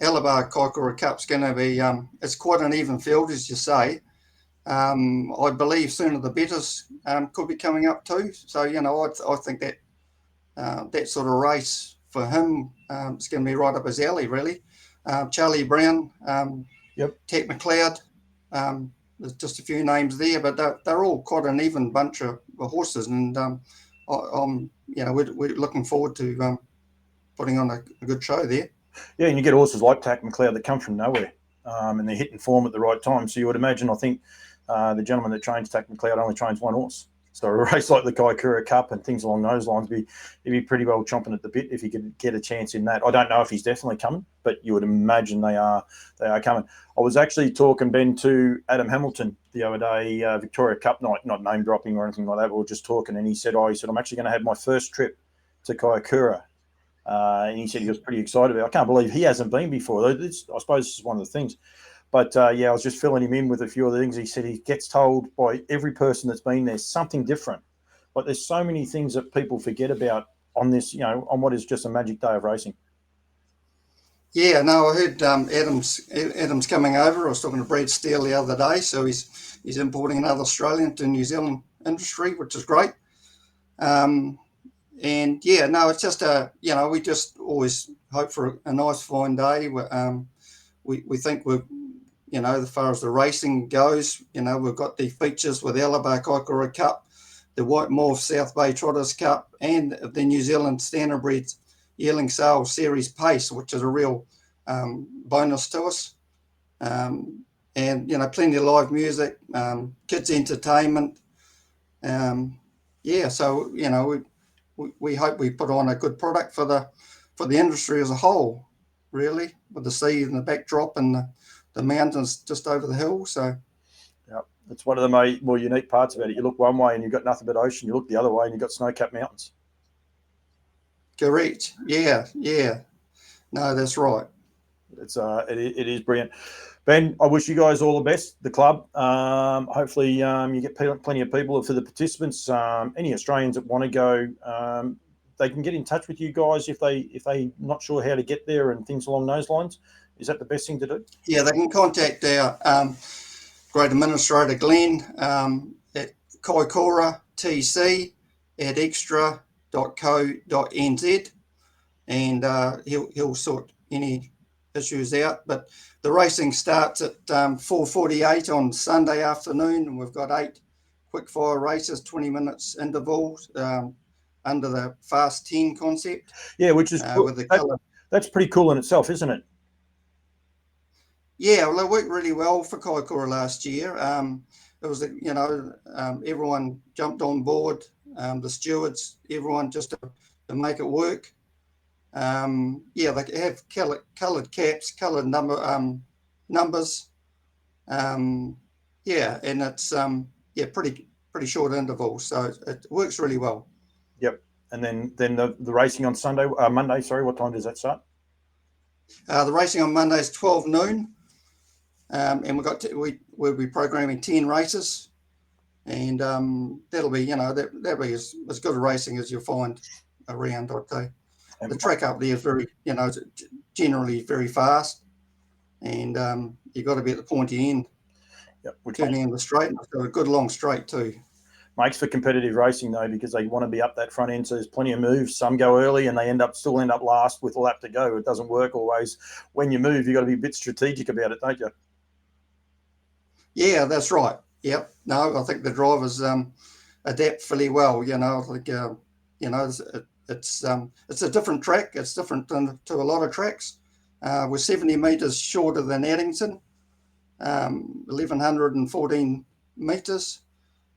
Yellowbar Kaikoura Cup's going to be, it's quite an even field, as you say. I believe Sooner the Betters could be coming up too. So, I think that that sort of race for him is going to be right up his alley, really. Charlie Brown, Tack McLeod, there's just a few names there, but they're all quite an even bunch of horses, and we're looking forward to putting on a good show there. Yeah, and you get horses like Tack McLeod that come from nowhere, and they're hitting form at the right time. So you would imagine, I think, the gentleman that trains Tack McLeod only trains one horse. So a race like the Kaikoura Cup and things along those lines, he'd be pretty well chomping at the bit if he could get a chance in that. I don't know if he's definitely coming, but you would imagine they are coming. I was actually talking, Ben, to Adam Hamilton the other day, Victoria Cup night, not name dropping or anything like that. We were just talking, and he said, I'm actually going to have my first trip to Kaikoura. And he said he was pretty excited about it. I can't believe he hasn't been before. I suppose this is one of the things. But, I was just filling him in with a few of the things. He said he gets told by every person that's been there something different. But there's so many things that people forget about on this, on what is just a magic day of racing. Yeah, no, I heard Adam's coming over. I was talking to Brad Steele the other day. So he's importing another Australian to New Zealand industry, which is great. And yeah, no, it's just we just always hope for a nice fine day. We think we're, as far as the racing goes, we've got the features with Alabar Kaikoura Cup, the White Morph South Bay Trotters Cup, and the New Zealand Standardbred Yearling Sales Series Pace, which is a real bonus to us. And plenty of live music, kids entertainment. So we hope we put on a good product for the industry as a whole, really, with the sea and the backdrop and the mountains just over the hill. So, yeah, it's one of the more unique parts about it. You look one way and you've got nothing but ocean. You look the other way and you've got snow-capped mountains. Correct. Yeah. No, that's right. It is brilliant. Ben, I wish you guys all the best, the club. Hopefully you get plenty of people for the participants. Any Australians that want to go, they can get in touch with you guys if they not sure how to get there and things along those lines. Is that the best thing to do? Yeah, they can contact our Great Administrator Glenn at kaikoura@extra.co.nz, and he'll sort any issues out. But the racing starts at 4:48 on Sunday afternoon, and we've got 8 quickfire races, 20 minutes intervals under the Fast 10 concept. Yeah, which is cool. With the colour. That's pretty cool in itself, isn't it? Yeah, well, it worked really well for Kaikoura last year. It was, everyone jumped on board, the stewards, everyone, just to make it work. They have coloured caps, coloured numbers. And it's pretty short intervals, so it works really well. Yep. And then the racing on Monday. Sorry, what time does that start? The racing on Monday is 12 noon. And we'll be programming 10 races, and that'll be that'll be as good a racing as you'll find around, I'd say. The track up there is very generally very fast, and you've got to be at the pointy end. Yep, turning in the straight, and it's got a good long straight too. Makes for competitive racing though, because they want to be up that front end. So there's plenty of moves. Some go early and they still end up last with a lap to go. It doesn't work always. When you move, you've got to be a bit strategic about it, don't you? Yeah, that's right. Yep. No, I think the drivers adapt fairly well. I think it's a different track. It's different to a lot of tracks. We're 70 metres shorter than Addington, 1,114 metres.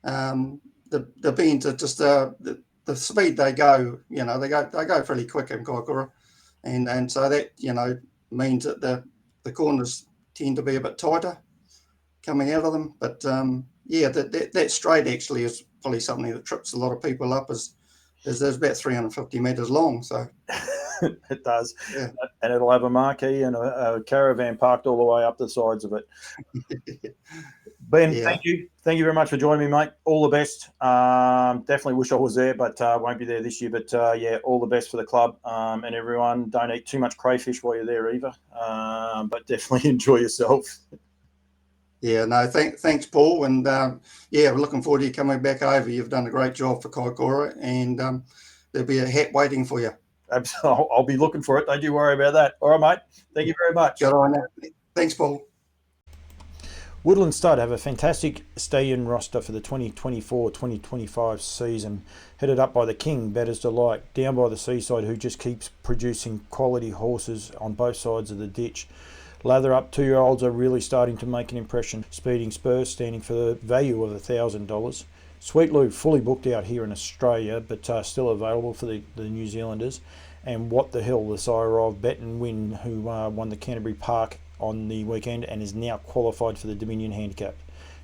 The bends are just the speed they go. They go fairly quick in Kaikoura, and so that means that the corners tend to be a bit tighter coming out of them. But that straight actually is probably something that trips a lot of people up. Is there's about 350 metres long, so it does. Yeah. And it'll have a marquee and a caravan parked all the way up the sides of it. Ben, Yeah. Thank you very much for joining me, mate. All the best. Definitely wish I was there, but won't be there this year. But all the best for the club and everyone. Don't eat too much crayfish while you're there either, but definitely enjoy yourself. Yeah, no, thanks, Paul. And we're looking forward to you coming back over. You've done a great job for Kaikoura, and there'll be a hat waiting for you. I'll be looking for it. Don't you worry about that. All right, mate. Thank you very much. Good on that. Thanks, Paul. Woodland Stud have a fantastic stallion roster for the 2024-2025 season, headed up by the King, Bettor's Delight, down by the seaside, who just keeps producing quality horses on both sides of the ditch. Lather Up 2-year-olds are really starting to make an impression. Speeding Spurs standing for the value of $1,000. Sweet Lou fully booked out here in Australia, but still available for the New Zealanders. And What the Hell, the sire of Bet and Win, who won the Canterbury Park on the weekend and is now qualified for the Dominion Handicap.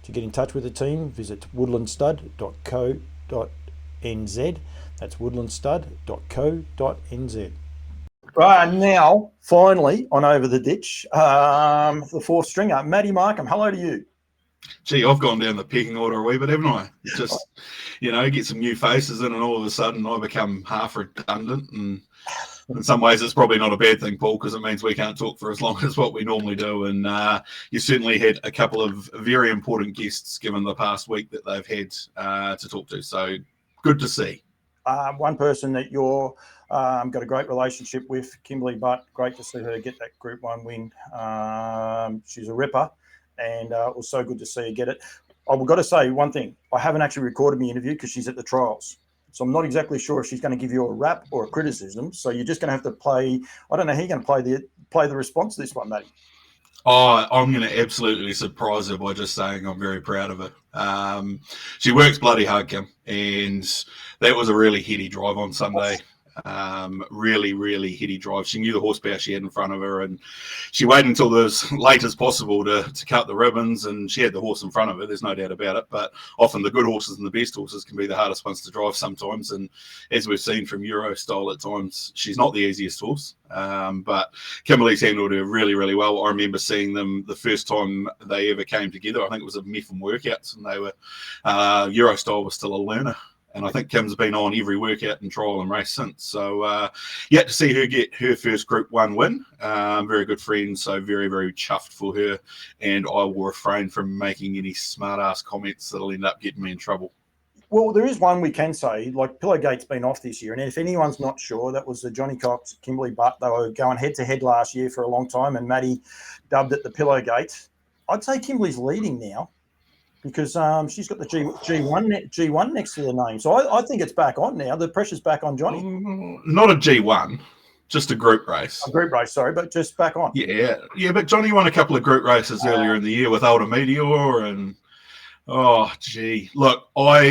To get in touch with the team, visit woodlandstud.co.nz. That's woodlandstud.co.nz. Right, and now, finally, on Over the Ditch, the fourth stringer, Matty Markham. Hello to you. Gee, I've gone down the pecking order a wee bit, haven't I? Just, get some new faces in, and all of a sudden I become half redundant. And in some ways, it's probably not a bad thing, Paul, because it means we can't talk for as long as what we normally do. And you certainly had a couple of very important guests given the past week that they've had to talk to. So good to see. One person that you're got a great relationship with, Kimberly Butt. Great to see her get that Group 1 win. She's a ripper, and it was so good to see her get it. I've got to say one thing. I haven't actually recorded my interview because she's at the trials. So I'm not exactly sure if she's going to give you a rap or a criticism. So you're just going to have to play. I don't know how you're going to play the response to this one, Matty. Oh, I'm going to absolutely surprise her by just saying I'm very proud of her. She works bloody hard, Kim, and that was a really heady drive on Sunday. Really, really heady drive. She knew the horsepower she had in front of her, and she waited until as late as possible to cut the ribbons, and she had the horse in front of her, there's no doubt about it. But often the good horses and the best horses can be the hardest ones to drive sometimes, and as we've seen from Euro style at times, she's not the easiest horse. But Kimberly's handled her really, really well. I remember seeing them the first time they ever came together. I think it was at Methven workouts, and they were Euro style was still a learner. And I think Kim's been on every workout and trial and race since. So yet to see her get her first Group 1 win. Very good friend, so very, very chuffed for her. And I will refrain from making any smart-ass comments that'll end up getting me in trouble. Well, there is one we can say, like Pillowgate's been off this year. And if anyone's not sure, that was the Johnny Cox, Kimberly Butt. They were going head-to-head last year for a long time, and Matty dubbed it the Pillowgate. I'd say Kimberly's leading now, because she's got the G1 next to the name. So I think it's back on now. The pressure's back on Johnny. Not a G1, just a group race. A group race, sorry, but just back on. Yeah, but Johnny won a couple of group races earlier in the year with Older Meteor and oh, gee. Look, I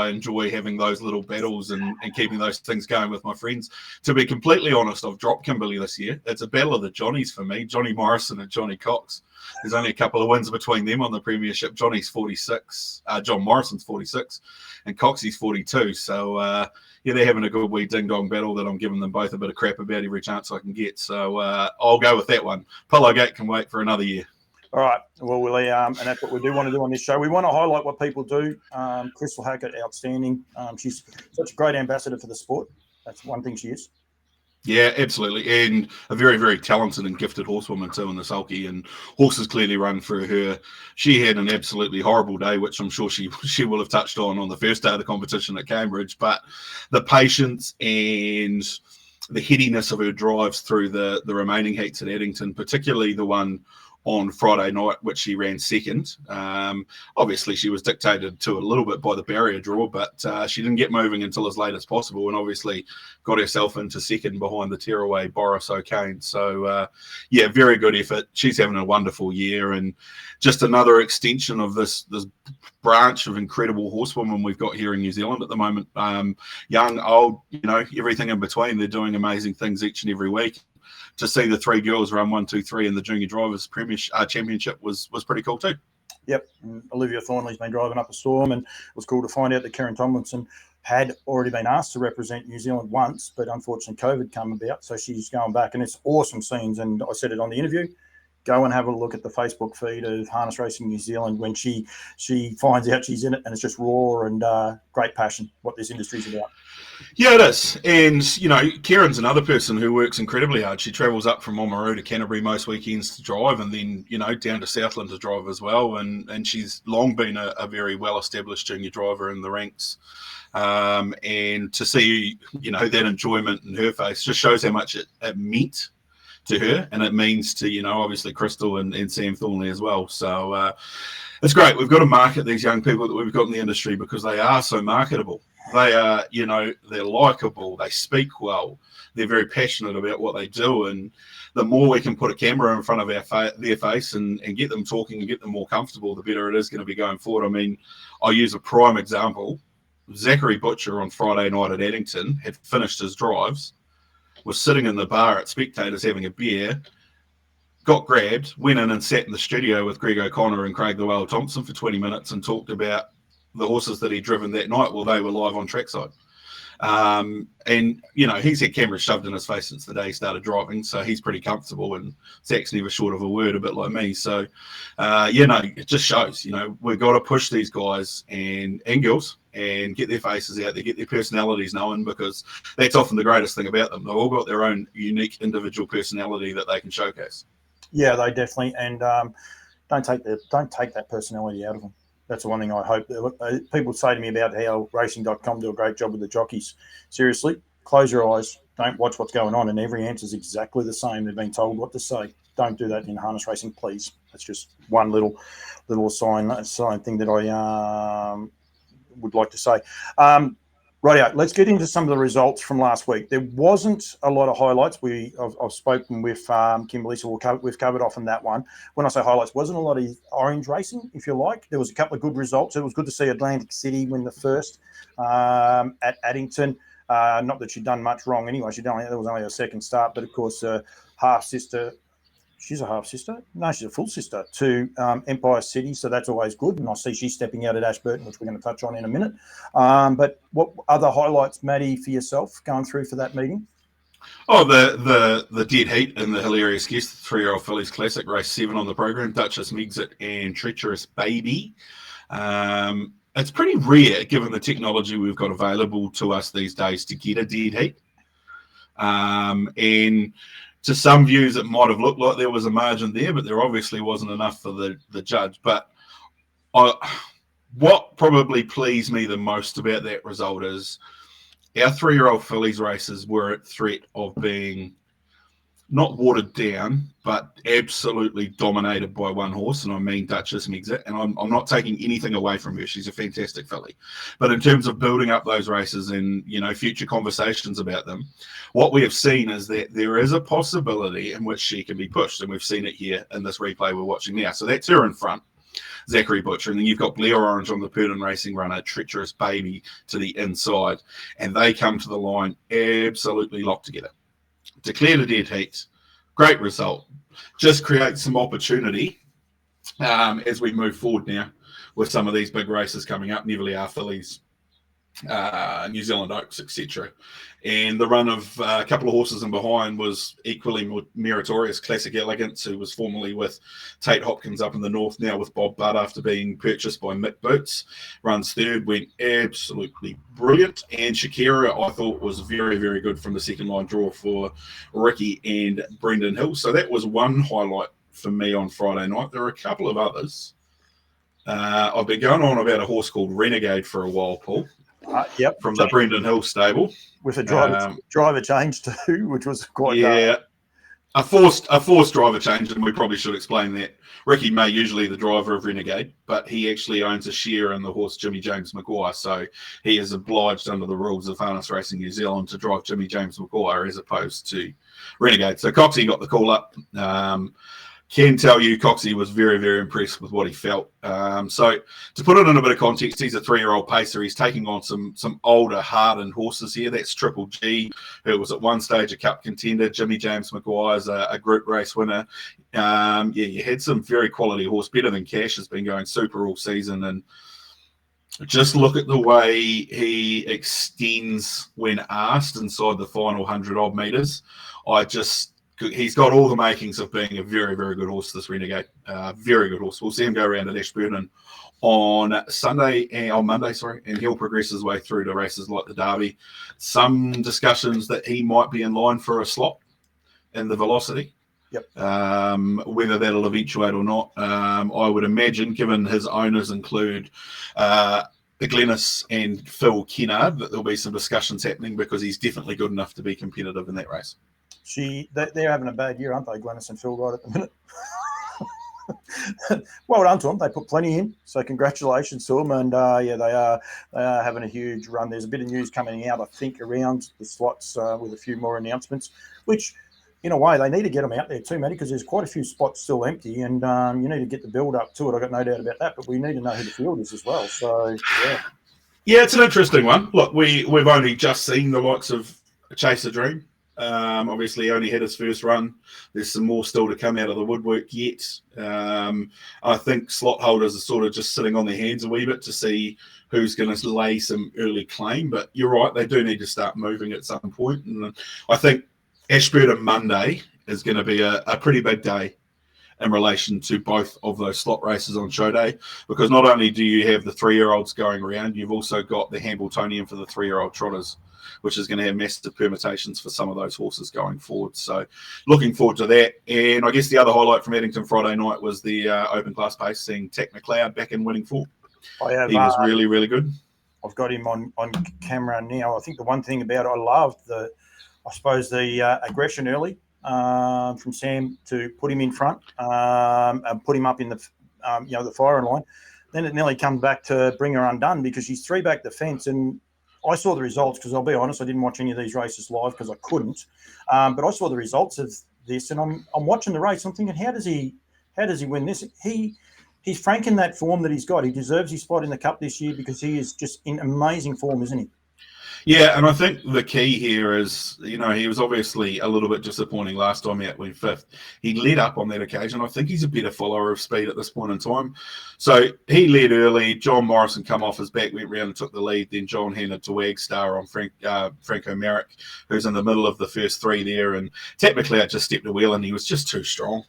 enjoy having those little battles and keeping those things going with my friends. To be completely honest, I've dropped Kimberly this year. It's a battle of the Johnnies for me, Johnny Morrison and Johnny Cox. There's only a couple of wins between them on the premiership. Johnny's 46, John Morrison's 46, and Coxie's 42. So, they're having a good wee ding-dong battle that I'm giving them both a bit of crap about every chance I can get. So I'll go with that one. Pillowgate can wait for another year. All right. Well, Willie, and that's what we do want to do on this show. We want to highlight what people do. Crystal Hackett, outstanding. She's such a great ambassador for the sport. That's one thing she is. Yeah, absolutely. And a very, very talented and gifted horsewoman too in the sulky, and horses clearly run through her. She had an absolutely horrible day, which I'm sure she will have touched on the first day of the competition at Cambridge, but the patience and the headiness of her drives through the remaining heats at Addington, particularly the one on Friday night, which she ran second. Obviously, she was dictated to a little bit by the barrier draw, but she didn't get moving until as late as possible, and obviously got herself into second behind the tearaway Boris O'Kane. So, very good effort. She's having a wonderful year, and just another extension of this branch of incredible horsewomen we've got here in New Zealand at the moment. Young, old, everything in between. They're doing amazing things each and every week. To see the three girls run 1, 2, 3 in the Junior Drivers Championship was pretty cool too. Yep. And Olivia Thornley's been driving up a storm, and it was cool to find out that Karen Tomlinson had already been asked to represent New Zealand once, but unfortunately COVID came about, so she's going back, and it's awesome scenes. And I said it on the interview. Go and have a look at the Facebook feed of Harness Racing New Zealand when she finds out she's in it, and it's just raw and great passion, what this industry's about. Yeah, it is. And, Karen's another person who works incredibly hard. She travels up from Oamaru to Canterbury most weekends to drive, and then, down to Southland to drive as well. And she's long been a very well-established junior driver in the ranks. And to see, that enjoyment in her face just shows how much it meant to her, and it means to, you know, obviously Crystal and Sam Thornley as well. So it's great. We've got to market these young people that we've got in the industry because they are so marketable. They are, you know, they're likable, they speak well, they're very passionate about what they do, and the more we can put a camera in front of their face and get them talking and get them more comfortable, the better it is going to be going forward. I mean, I'll use a prime example. Zachary Butcher on Friday night at Addington had finished his drives, was sitting in the bar at Spectators having a beer, got grabbed, went in and sat in the studio with Greg O'Connor and Craig the Whale Thompson for 20 minutes and talked about the horses that he'd driven that night while they were live on trackside. And, you know, he's had cameras shoved in his face since the day he started driving, so he's pretty comfortable, and Zach's never short of a word, a bit like me. So, you know, it just shows, you know, we've got to push these guys and girls and get their faces out there, get their personalities known, because that's often the greatest thing about them. They've all got their own unique individual personality that they can showcase. Yeah, they definitely, and don't take that personality out of them. That's the one thing I hope. People say to me about how racing.com do a great job with the jockeys. Seriously, close your eyes. Don't watch what's going on, and every answer is exactly the same. They've been told what to say. Don't do that in harness racing, please. That's just one little sign thing that I would like to say. Rightio, let's get into some of the results from last week. There wasn't a lot of highlights. I've spoken with Kimberly, so we've covered off on that one. When I say highlights, wasn't a lot of orange racing, if you like. There was a couple of good results. It was good to see Atlantic City win the first at Addington. Not that she'd done much wrong anyway. There was only a second start, but of course, half-sister. She's a half-sister? No, she's a full sister to Empire City, so that's always good. And I see she's stepping out at Ashburton, which we're going to touch on in a minute. But what other highlights, Maddie, for yourself going through for that meeting? Oh, the dead heat and the hilarious guest, the 3-year-old fillies classic, race 7 on the program, Duchess Megxit and Treacherous Baby. It's pretty rare, given the technology we've got available to us these days, to get a dead heat. And to some views, it might have looked like there was a margin there, but there obviously wasn't enough for the judge. But what probably pleased me the most about that result is our 3-year-old fillies races were at threat of being not watered down, but absolutely dominated by one horse, and I mean Duchess Megxit. And I'm not taking anything away from her. She's a fantastic filly. But in terms of building up those races and, you know, future conversations about them, what we have seen is that there is a possibility in which she can be pushed, and we've seen it here in this replay we're watching now. So that's her in front, Zachary Butcher, and then you've got Blair Orange on the Purdon Racing runner, Treacherous Baby to the inside, and they come to the line absolutely locked together. Declared a dead heat, great result. Just creates some opportunity as we move forward now with some of these big races coming up, Neverly R fillies, New Zealand Oaks, etc. And the run of a couple of horses in behind was equally meritorious. Classic Elegance, who was formerly with Tate Hopkins up in the north, now with Bob Butt after being purchased by Mick Boots, runs third, went absolutely brilliant. And Shakira, I thought, was very, very good from the second line draw for Ricky and Brendan Hill. So that was one highlight for me on Friday night. There were a couple of others. I've been going on about a horse called Renegade for a while, Paul. Yep, from the Brendan Hill stable, with a driver change too, which was quite a forced driver change, and we probably should explain that. Ricky May, usually the driver of Renegade, but he actually owns a share in the horse Jimmy James Maguire, so he is obliged under the rules of Harness Racing New Zealand to drive Jimmy James Maguire as opposed to Renegade. So Coxie got the call up. Can tell you Coxie was very, very impressed with what he felt. So to put it in a bit of context, he's a 3-year-old pacer. He's taking on some older, hardened horses here. That's Triple G, who was at one stage a cup contender. Jimmy James Maguire's a group race winner. You had some very quality horse. Better Than Cash has been going super all season. And just look at the way he extends when asked inside the final 100-odd metres. He's got all the makings of being a very, very good horse, this Renegade. Very good horse. We'll see him go around at Ashburton on Monday, and he'll progress his way through to races like the Derby. Some discussions that he might be in line for a slot in the Velocity. Yep. Whether that'll eventuate or not, I would imagine, given his owners include Glennis and Phil Kennard, that there'll be some discussions happening because he's definitely good enough to be competitive in that race. They're having a bad year, aren't they, Glennis and Phil, right at the minute? Well done to them. They put plenty in, so congratulations to them. And they are having a huge run. There's a bit of news coming out, I think, around the slots with a few more announcements, which in a way they need to get them out there too, Matty, because there's quite a few spots still empty, and you need to get the build up to it. I've got no doubt about that, but we need to know who the field is as well. So yeah, it's an interesting one. Look, we've only just seen the likes of Chase a Dream. Obviously only had his first run. There's some more still to come out of the woodwork yet. I think slot holders are sort of just sitting on their hands a wee bit to see who's going to lay some early claim. But you're right, they do need to start moving at some point. And I think Ashburton Monday is going to be a pretty big day in relation to both of those slot races on show day, because not only do you have the 3-year-olds going around, you've also got the Hambletonian for the 3-year-old trotters, which is going to have massive permutations for some of those horses going forward. So looking forward to that. And I guess the other highlight from Addington Friday night was the open class pace, seeing Tack McLeod back in winning form. He was really, really good. I've got him on camera now. I think the one thing about it, I loved the aggression early from Sam to put him in front and put him up in the the firing line. Then it nearly comes back to bring her undone because she's 3 back the fence. And I saw the results, because I'll be honest, I didn't watch any of these races live because I couldn't. But I saw the results of this, and I'm watching the race. I'm thinking, how does he win this? He's franking that form that he's got. He deserves his spot in the Cup this year because he is just in amazing form, isn't he? Yeah, and I think the key here is, he was obviously a little bit disappointing last time out when 5th. He led up on that occasion. I think he's a better follower of speed at this point in time. So he led early. John Morrison come off his back, went round and took the lead. Then John handed to Wagstar on Franco Merrick, who's in the middle of the first 3 there. And Tack McLeod just stepped a wheel, and he was just too strong.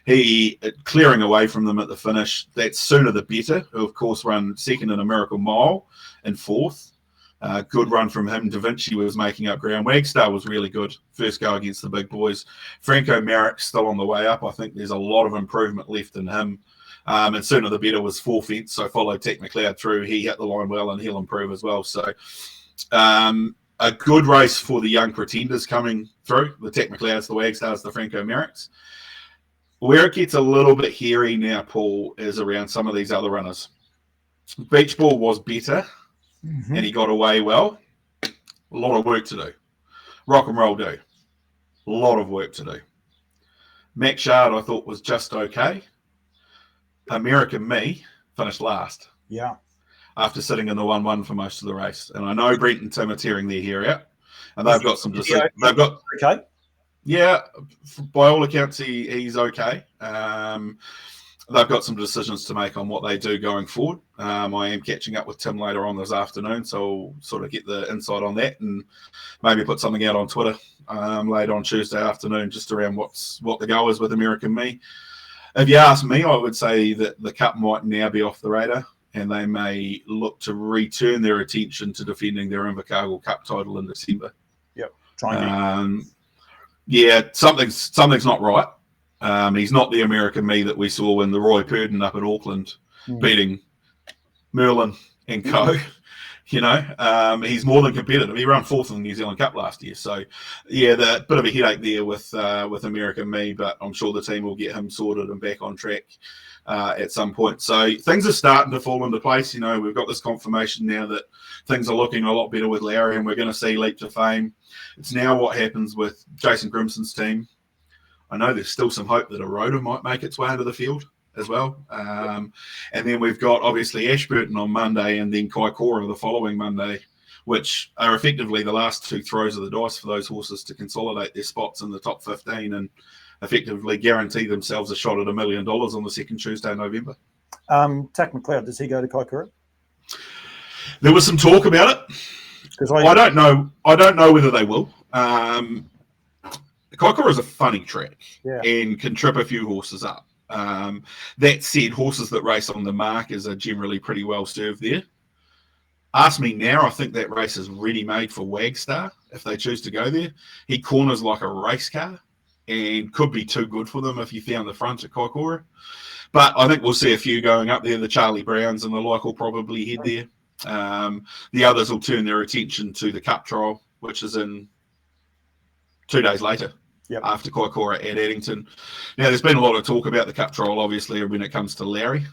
He clearing away from them at the finish. That's Sooner the Better, who of course ran second in a Miracle Mile and 4th. Good run from him. Da Vinci was making up ground. Wagstar was really good. First go against the big boys. Franco Merrick still on the way up. I think there's a lot of improvement left in him. And Sooner the Better was 4 fence, so followed Tack McLeod through. He hit the line well, and he'll improve as well. So a good race for the young pretenders coming through. The Tack McLeods, the Wagstars, the Franco Merricks. Where it gets a little bit hairy now, Paul, is around some of these other runners. Beach Ball was better. And he got away well. A lot of work to do. Rock and Roll do. A lot of work to do. Mac Shard, I thought, was just okay. American Me finished last. Yeah. After sitting in the 1-1 for most of the race. And I know Brent and Tim are tearing their hair out. And they've got some decisions. They've got okay. Yeah, by all accounts, he's okay. They've got some decisions to make on what they do going forward. I am catching up with Tim later on this afternoon, so I'll sort of get the insight on that and maybe put something out on Twitter later on Tuesday afternoon just around what the go is with American Me. If you ask me, I would say that the Cup might now be off the radar, and they may look to return their attention to defending their Invercargill Cup title in December. Yep. Something's not right. He's not the American Me that we saw in the Roy Purdon up in Auckland beating Merlin and co. He's more than competitive. He ran 4th in the New Zealand Cup last year. So, the bit of a headache there with American Me, but I'm sure the team will get him sorted and back on track at some point. So things are starting to fall into place. We've got this confirmation now that things are looking a lot better with Larry, and we're going to see Leap to Fame. It's now what happens with Jason Grimson's team. I know there's still some hope that a Rhoda might make its way into the field as well. And then we've got, obviously, Ashburton on Monday and then Kaikoura the following Monday, which are effectively the last 2 throws of the dice for those horses to consolidate their spots in the top 15 and effectively guarantee themselves a shot at $1 million on the second Tuesday in November. Tack McLeod, does he go to Kaikoura? There was some talk about it. I don't know. I don't know whether they will. Kaikoura is a funny track and can trip a few horses up. That said, horses that race on the markers are generally pretty well served there. Ask me now, I think that race is ready-made for Wagstar if they choose to go there. He corners like a race car and could be too good for them if you found the front at Kaikoura. But I think we'll see a few going up there. The Charlie Browns and the like will probably head there. The others will turn their attention to the Cup trial, which is in 2 days later. Yep. After Kaikoura at Addington. Now, there's been a lot of talk about the Cup trial, obviously, when it comes to Larry.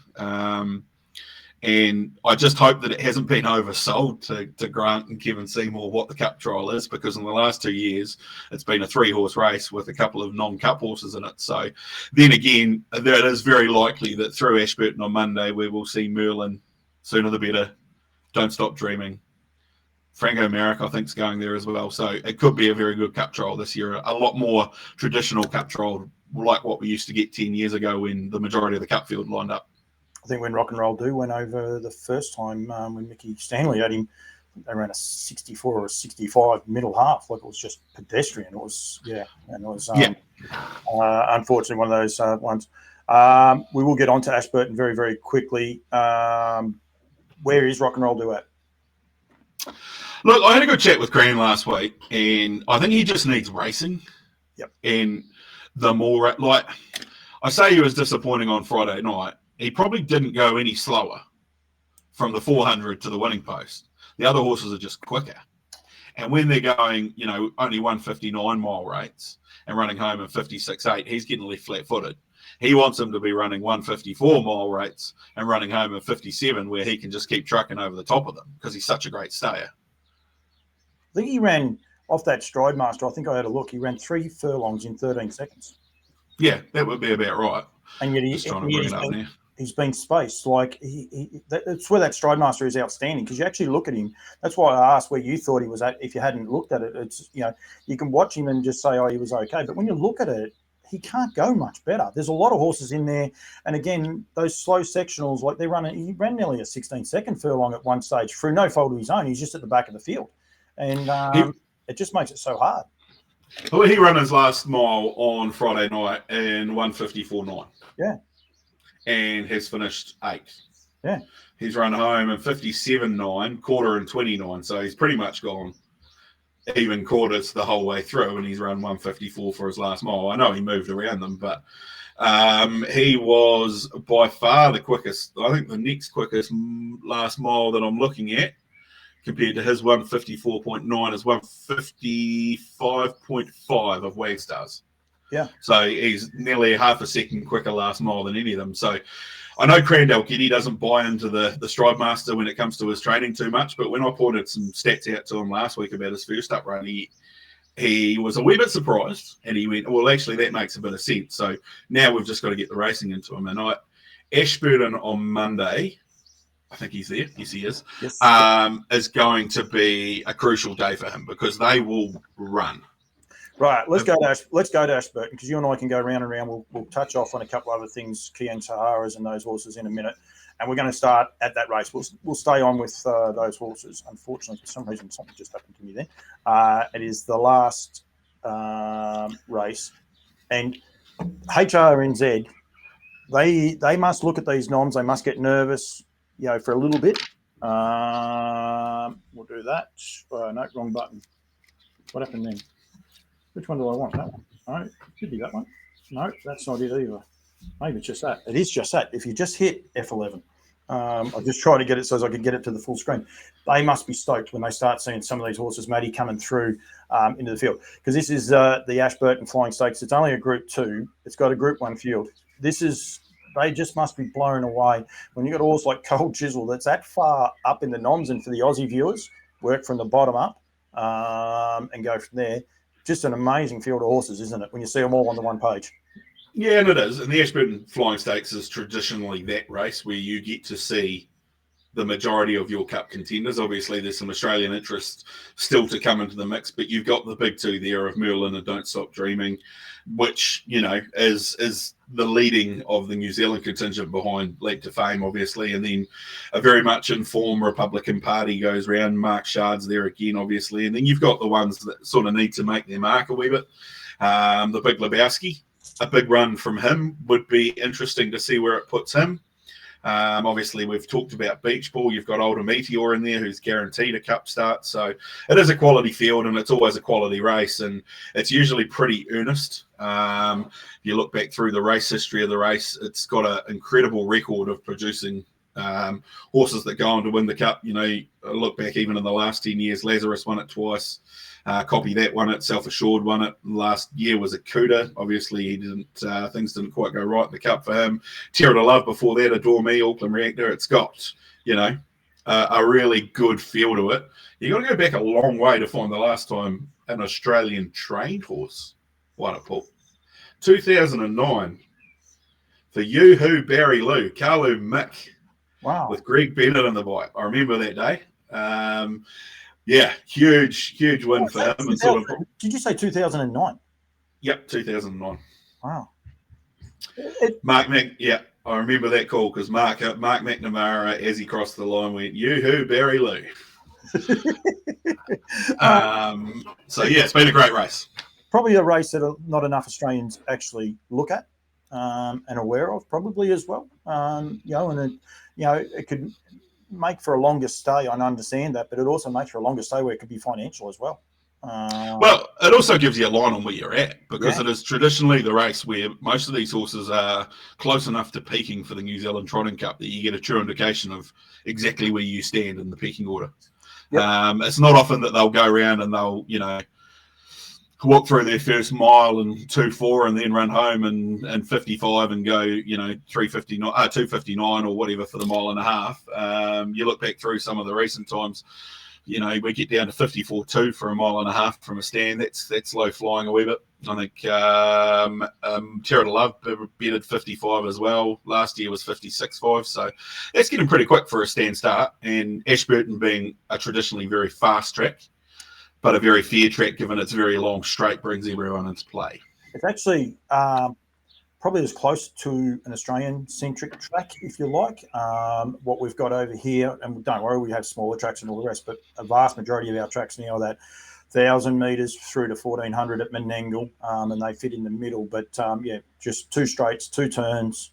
And I just hope that it hasn't been oversold to Grant and Kevin Seymour what the Cup trial is, because in the last 2 years, it's been a 3-horse race with a couple of non-Cup horses in it. So then again, it is very likely that through Ashburton on Monday, we will see Merlin, Sooner the Better, Don't Stop Dreaming. Franco Merrick, I think, is going there as well. So it could be a very good Cup trial this year. A lot more traditional Cup trial, like what we used to get 10 years ago when the majority of the Cup field lined up. I think when Rock and Roll Do went over the first time when Mickey Stanley had him, they ran a 64 or a 65 middle half. Like, it was just pedestrian. It was, unfortunately one of those ones. We will get on to Ashburton very, very quickly. Where is Rock and Roll Do at? Look, I had a good chat with Cran last week, and I think he just needs racing. Yep. And the more, like, I say he was disappointing on Friday night. He probably didn't go any slower from the 400 to the winning post. The other horses are just quicker. And when they're going, only 159 mile rates and running home in 56.8, he's getting left flat-footed. He wants them to be running 154 mile rates and running home in 57, where he can just keep trucking over the top of them because he's such a great stayer. I think he ran off that Stride Master. I think I had a look. He ran 3 furlongs in 13 seconds. Yeah, that would be about right. And yet he's been spaced. Like, that's where that Stride Master is outstanding, because you actually look at him. That's why I asked where you thought he was at. If you hadn't looked at it, it's, you can watch him and just say, oh, he was okay. But when you look at it, he can't go much better. There's a lot of horses in there. And again, those slow sectionals, like he ran nearly a 16-second furlong at one stage through no fault of his own. He's just at the back of the field. And it just makes it so hard. Well, he ran his last mile on Friday night in 154.9. Yeah. And has finished 8th. Yeah. He's run home in 57.9, quarter in 29. So he's pretty much gone even quarters the whole way through, and he's run 154 for his last mile. I know he moved around them, but he was by far the quickest. I think the next quickest last mile that I'm looking at, compared to his 154.9, is 155.5 of Wagstar's. Yeah. So he's nearly half a second quicker last mile than any of them. So I know Crandall Giddy doesn't buy into the Stride Master when it comes to his training too much, but when I pointed some stats out to him last week about his first up run, he was a wee bit surprised, and he went, well, actually, that makes a bit of sense. So now we've just got to get the racing into him. And Ashburton on Monday, I think he's there. Yes, he is. Yes. Is going to be a crucial day for him, because they will run. Right, let's go to Ashburton, because you and I can go round and round. We'll touch off on a couple of other things, Kian Saharas and those horses in a minute, and we're going to start at that race. We'll stay on with those horses. Unfortunately, for some reason, something just happened to me there. It is the last race, and HRNZ, they must look at these noms. They must get nervous, for a little bit. We'll do that. No, wrong button. What happened then? Which one do I want? That one. No, it should be that one. No, that's not it either. Maybe it's just that. It is just that. If you just hit F11, I just try to get it so as I can get it to the full screen. They must be stoked when they start seeing some of these horses, Matty, coming through into the field. Because this is the Ashburton Flying Stakes. It's only a Group 2. It's got a Group 1 field. They just must be blown away when you've got a horse like Cold Chisel that's that far up in the noms, and for the Aussie viewers, work from the bottom up and go from there. Just an amazing field of horses, isn't it, when you see them all on the one page? Yeah, and it is. And the Ashburton Flying Stakes is traditionally that race where you get to see the majority of your Cup contenders. Obviously, there's some Australian interest still to come into the mix, but you've got the big two there of Merlin and Don't Stop Dreaming, which, is the leading of the New Zealand contingent behind Leap to Fame, obviously. And then a very much informed Republican Party goes round. Mark Shard's there again, obviously. And then you've got the ones that sort of need to make their mark a wee bit. The Big Lebowski, a big run from him would be interesting to see where it puts him. Obviously, we've talked about Beach Ball. You've got Older Meteor in there who's guaranteed a Cup start. So it is a quality field, and it's always a quality race, and it's usually pretty earnest. If you look back through the race history of the race, it's got an incredible record of producing Horses that go on to win the Cup, look back even in the last 10 years, Lazarus won it twice. Copy That won it. Self Assured won it. Last year was a Cuda. Obviously, he didn't. Things didn't quite go right in the Cup for him. Terra to Love before that, Adore Me, Auckland Reactor. It's got a really good feel to it. You got to go back a long way to find the last time an Australian trained horse won a Paul. 2009 for Yoo-Hoo Barry Lou, Carlu Mick. Wow. With Greg Bennett in the bike. I remember that day. Huge win for him. And did you say 2009? Yep, 2009. Wow. Mark Mc, I remember that call because Mark McNamara, as he crossed the line, went, Yoo-Hoo Barry Lou. It's been a great race. Probably a race that not enough Australians actually look at and aware of, probably as well. It could make for a longer stay. I understand that, but it also makes for a longer stay where it could be financial as well. Well, it also gives you a line on where you're at because it is traditionally the race where most of these horses are close enough to peaking for the New Zealand Trotting Cup that you get a true indication of exactly where you stand in the peaking order. Yep. It's not often that they'll go around and they'll, walk through their first mile and 2.4 and then run home and 55 and go, 359, 259 or whatever for the mile and a half. You look back through some of the recent times, we get down to 54.2 for a mile and a half from a stand. That's low flying a wee bit. I think Terra to Love betted 55 as well. Last year was 56.5, so that's getting pretty quick for a stand start. And Ashburton being a traditionally very fast track, but a very fair track given its very long straight brings everyone into play. It's actually probably as close to an Australian-centric track, if you like. What we've got over here, and don't worry, we have smaller tracks and all the rest, but a vast majority of our tracks now are that 1,000 metres through to 1,400 at Menangle, and they fit in the middle. But, just two straights, two turns,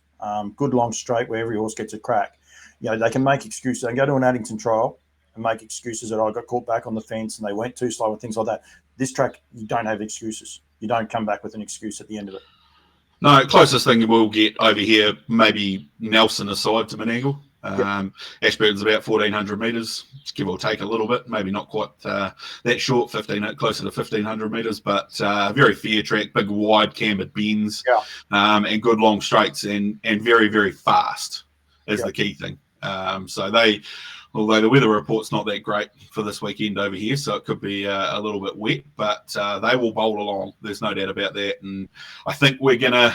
good long straight where every horse gets a crack. They can make excuses. They can go to an Addington trial and make excuses that I got caught back on the fence and they went too slow and things like that. This track, you don't have excuses. You don't come back with an excuse at the end of it. No, closest thing we'll get over here, maybe Nelson aside to Menangle. Ashburton's about 1,400 metres, give or take a little bit, maybe not quite that short, closer to 1,500 metres, but very fair track, big wide cambered bends, and good long straights and very, very fast is the key thing. Although the weather report's not that great for this weekend over here, so it could be a little bit wet, but they will bowl along. There's no doubt about that. And I think we're going to,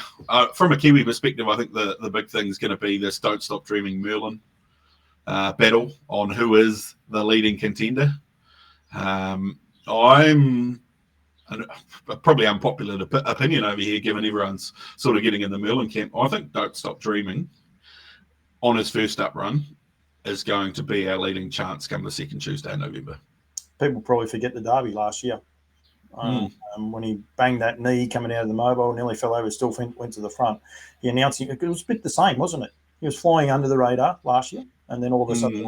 from a Kiwi perspective, I think the big thing's going to be this Don't Stop Dreaming Merlin battle on who is the leading contender. I'm a probably unpopular opinion over here, given everyone's sort of getting in the Merlin camp. I think Don't Stop Dreaming on his first up run is going to be our leading chance come the second Tuesday in November. People probably forget the Derby last year. When he banged that knee coming out of the mobile, nearly fell over, still went to the front. He announced it was a bit the same, wasn't it? He was flying under the radar last year, and then all of a sudden,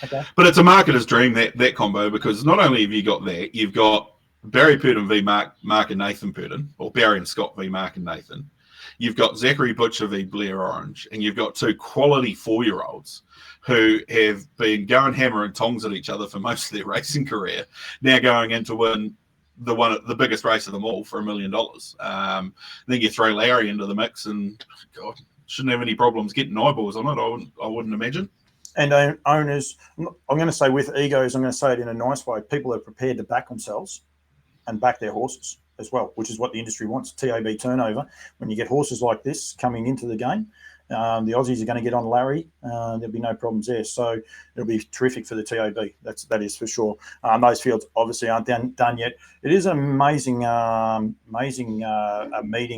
okay. But it's a marketer's dream, that combo, because not only have you got that, you've got Barry Purdon v. Mark and Nathan Purdon, or Barry and Scott v. Mark and Nathan. You've got Zachary Butcher v. Blair Orange, and you've got two quality 4-year-olds who have been going hammer and tongs at each other for most of their racing career, now going in to win the biggest race of them all for $1 million. Then you throw Larry into the mix, and God, shouldn't have any problems getting eyeballs on it. I wouldn't imagine. And owners, I'm going to say with egos, I'm going to say it in a nice way. People are prepared to back themselves and back their horses as well, which is what the industry wants. TAB turnover. When you get horses like this coming into the game, the Aussies are going to get on Larry. There'll be no problems there. So it'll be terrific for the TAB. That is for sure. Those fields obviously aren't done yet. It is an amazing meeting.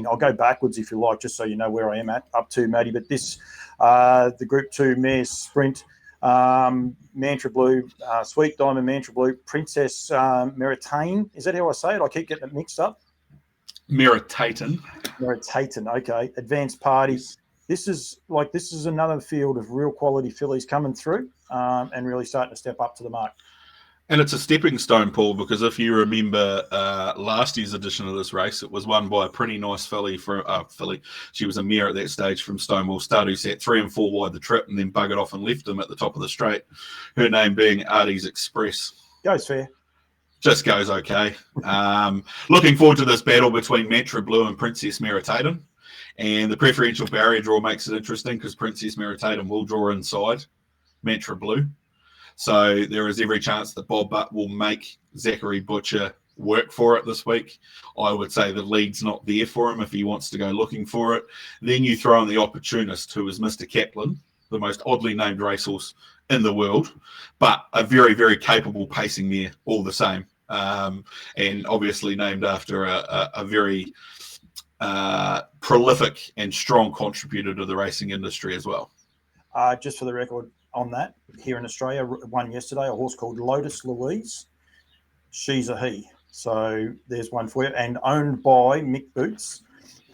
I'll go backwards if you like, just so you know where I am up to, Maddie. But this, the Group 2 Mares Sprint, Mantra Blue, Sweet Diamond Mantra Blue, Princess Meritain. Is that how I say it? I keep getting it mixed up. Meritain, okay. Advanced Party. This is another field of real quality fillies coming through and really starting to step up to the mark. And it's a stepping stone, Paul, because if you remember last year's edition of this race, it was won by a pretty nice filly. She was a mare at that stage from Stonewall Stud, who sat 3 and 4 wide the trip and then buggered off and left them at the top of the straight. Her name being Artie's Express. Goes fair. Just goes okay. Looking forward to this battle between Mantra Blue and Princess Meritatum. And the preferential barrier draw makes it interesting because Princess Meritatum will draw inside Mantra Blue. So there is every chance that Bob Butt will make Zachary Butcher work for it this week. I would say the lead's not there for him if he wants to go looking for it. Then you throw in the opportunist, who is Mr. Kaplan, the most oddly named racehorse in the world, but a very, very capable pacing mare all the same. And obviously named after a very prolific and strong contributor to the racing industry as well. Just for the record on that, here in Australia, won yesterday, a horse called Lotus Louise. She's a he. So there's one for you. And owned by Mick Boots.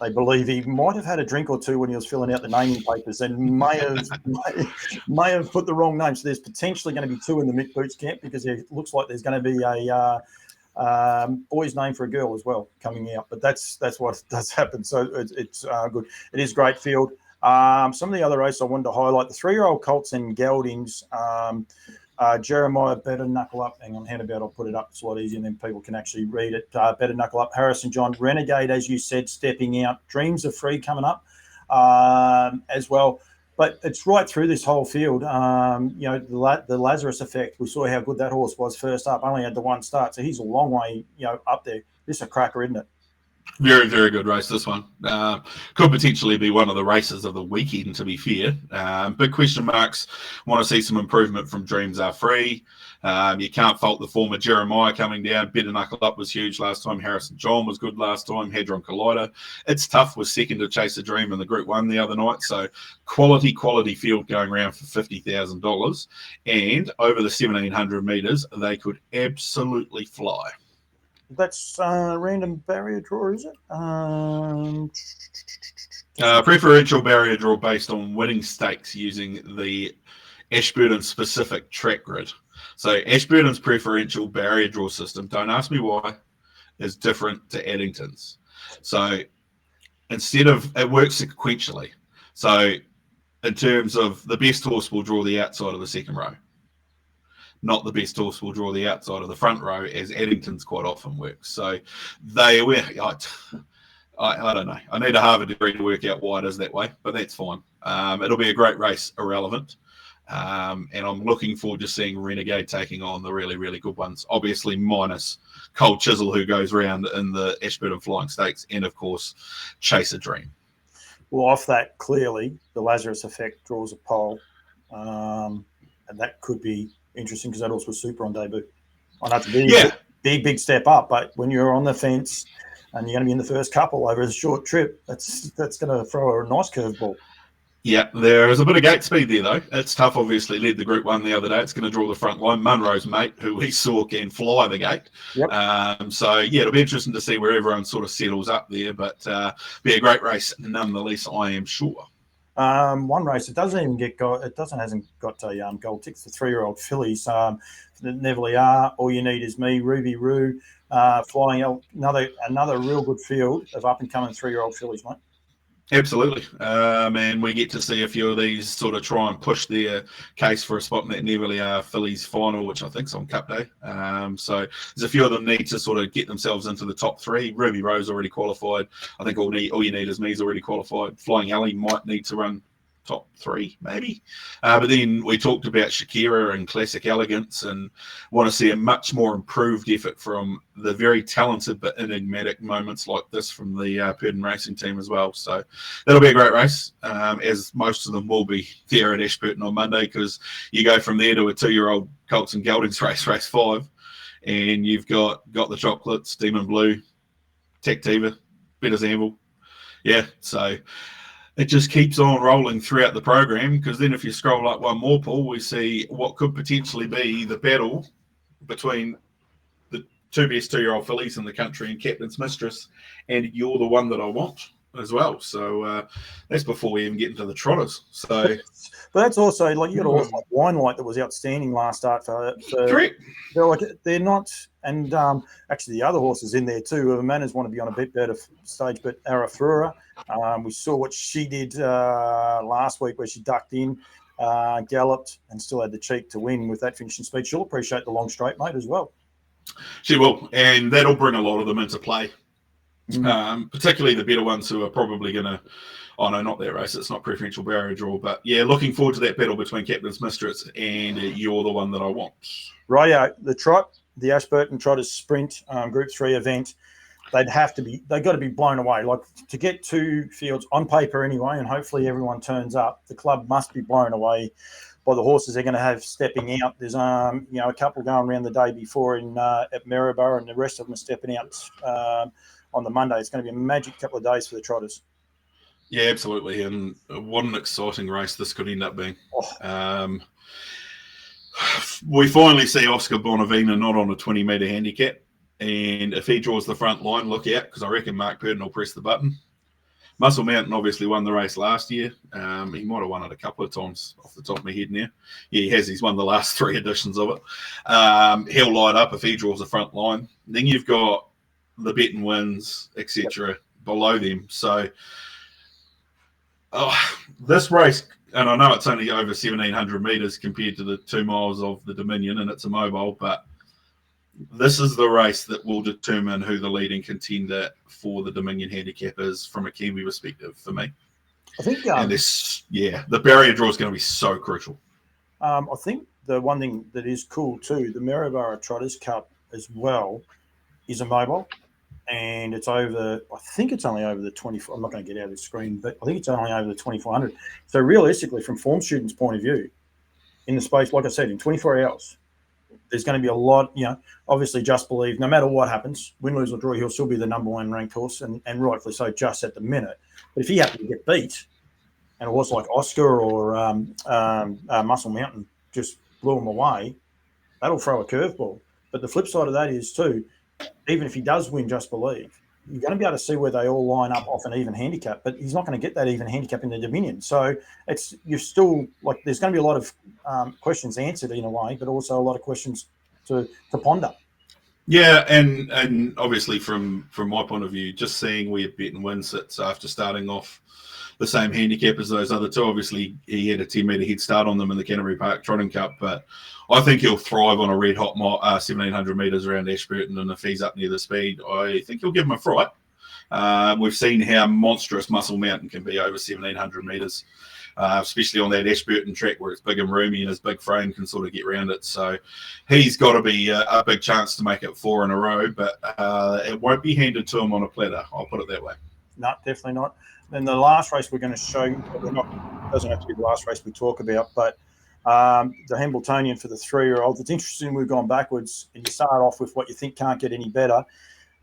They believe he might have had a drink or two when he was filling out the naming papers and may have put the wrong name. So there's potentially going to be 2 in the Mick Boots camp because it looks like there's going to be a boy's name for a girl as well coming out. But that's what does happen. So it's good. It is a great field. Some of the other races I wanted to highlight, the 3-year-old colts and geldings. Jeremiah Better Knuckle Up. Hang on, how about I'll put it up? It's a lot easier and then people can actually read it. Better Knuckle Up. Harrison John. Renegade, as you said, stepping out. Dreams of Free coming up as well. But it's right through this whole field. The Lazarus Effect. We saw how good that horse was first up. Only had the 1 start. So he's a long way, up there. This is a cracker, isn't it? Very, very good race, this one. Could potentially be one of the races of the weekend, to be fair. Big question marks. Want to see some improvement from Dreams Are Free. You can't fault the former Jeremiah coming down. Better Knuckle Up was huge last time. Harrison John was good last time. Hadron Collider. It's tough with second to Chase a Dream in the Group 1 the other night. So quality field going around for $50,000. And over the 1,700 metres, they could absolutely fly. That's random barrier draw, is it? Preferential barrier draw based on winning stakes using the Ashburton-specific track grid. So Ashburton's preferential barrier draw system, don't ask me why, is different to Addington's. So it works sequentially. So in terms of the best horse will draw the outside of the second row. Not the best horse will draw the outside of the front row, as Addington's quite often works. So I don't know. I need a Harvard degree to work out why it is that way, but that's fine. It'll be a great race, irrelevant. And I'm looking forward to seeing Renegade taking on the really, really good ones. Obviously, minus Cole Chisel, who goes round in the Ashburton Flying Stakes, and of course, Chase a Dream. Well, off that, clearly, the Lazarus Effect draws a pole. And that could be interesting because that horse was super on debut. I know it's a big step up, but when you're on the fence and you're going to be in the first couple over a short trip, that's going to throw a nice curveball. Yeah, there is a bit of gate speed there, though. It's tough, obviously. Led the Group 1 the other day. It's going to draw the front line. Munro's mate, who we saw can fly the gate. Yep. So, it'll be interesting to see where everyone sort of settles up there, but be a great race nonetheless, I am sure. One race, it hasn't got a gold ticks. The 3-year-old fillies, Neville are All You Need Is Me, Ruby Roo, Flying Elk, another real good field of up and coming 3-year-old fillies, mate. Absolutely. And we get to see a few of these sort of try and push their case for a spot in that Neville Phillies final, which I think is on Cup Day. So there's a few of them need to sort of get themselves into the top 3. Ruby Rose already qualified. I think All You Need Is Me is already qualified. Flying Alley might need to run top 3, maybe. But then we talked about Shakira and Classic Elegance and want to see a much more improved effort from the very talented but enigmatic moments like this from the Purdon Racing team as well. So that'll be a great race, as most of them will be there at Ashburton on Monday, because you go from there to a 2-year-old Colts and Geldings race 5, and you've got the Chocolates, Demon Blue, Tactiva, Better Zamble. Yeah, so it just keeps on rolling throughout the program, because then if you scroll up one more, Paul, we see what could potentially be the battle between the 2 best 2-year-old fillies in the country and Captain's Mistress, and You're the One That I Want. as well. So that's before we even get into the trotters. So, but that's also like you got a horse like Wine Light that was outstanding last start for correct. They're not, and actually the other horses in there too. Manners want to be on a bit better stage, but Arafura, we saw what she did last week where she ducked in, galloped, and still had the cheek to win with that finishing speed. She'll appreciate the long straight, mate, as well. She will, and that'll bring a lot of them into play. Particularly the better ones who are probably going to, oh no, not that race, it's not preferential barrier draw, but yeah, looking forward to that battle between Captain's Mistress and You're the One That I Want. Rightio, the trot, the Ashburton Trotters Sprint Group 3 event, they've got to be blown away. Like to get 2 fields on paper anyway, and hopefully everyone turns up, the club must be blown away by the horses they're going to have stepping out. There's a couple going around the day before at Maryborough, and the rest of them are stepping out on the Monday. It's going to be a magic couple of days for the Trotters. Yeah, absolutely. And what an exciting race this could end up being. We finally see Oscar Bonavina not on a 20-metre handicap. And if he draws the front line, look out, because I reckon Mark Purdon will press the button. Muscle Mountain obviously won the race last year. He might have won it a couple of times off the top of my head now. Yeah, he has. He's won the last 3 editions of it. He'll light up if he draws the front line. Then you've got the bet and wins, etc. below them. So this race, and I know it's only over 1,700 metres compared to the 2 miles of the Dominion, and it's a mobile, but this is the race that will determine who the leading contender for the Dominion handicap is from a Kiwi perspective for me. I think the barrier draw is going to be so crucial. I think the one thing that is cool too, the Maryborough Trotters Cup as well is a mobile. And it's over, I think it's only over the 24. I'm not going to get out of the screen, but I think it's only over the 2,400. So realistically, from form students' point of view, in the space, like I said, in 24 hours, there's going to be a lot, obviously Just Believe, no matter what happens, win, lose or draw, he'll still be the number 1 ranked horse, and rightfully so just at the minute. But if he happened to get beat, and a horse like Oscar or Muscle Mountain just blew him away, that'll throw a curveball. But the flip side of that is too, even if he does win Just Believe, you're going to be able to see where they all line up off an even handicap, but he's not going to get that even handicap in the Dominion. So you're still like, there's going to be a lot of questions answered in a way, but also a lot of questions to ponder. Yeah, and obviously from my point of view, just seeing where Bet and Win sits after starting off the same handicap as those other 2. Obviously, he had a 10-metre head start on them in the Canterbury Park Trotting Cup, but I think he'll thrive on a red-hot 1,700 metres around Ashburton, and if he's up near the speed, I think he'll give him a fright. We've seen how monstrous Muscle Mountain can be over 1,700 metres, especially on that Ashburton track where it's big and roomy and his big frame can sort of get around it. So he's got to be a big chance to make it 4 in a row, but it won't be handed to him on a platter. I'll put it that way. No, definitely not. Then the last race we're going to show you, doesn't have to be the last race we talk about, but the Hambletonian for the 3-year-olds. It's interesting we've gone backwards, and you start off with what you think can't get any better,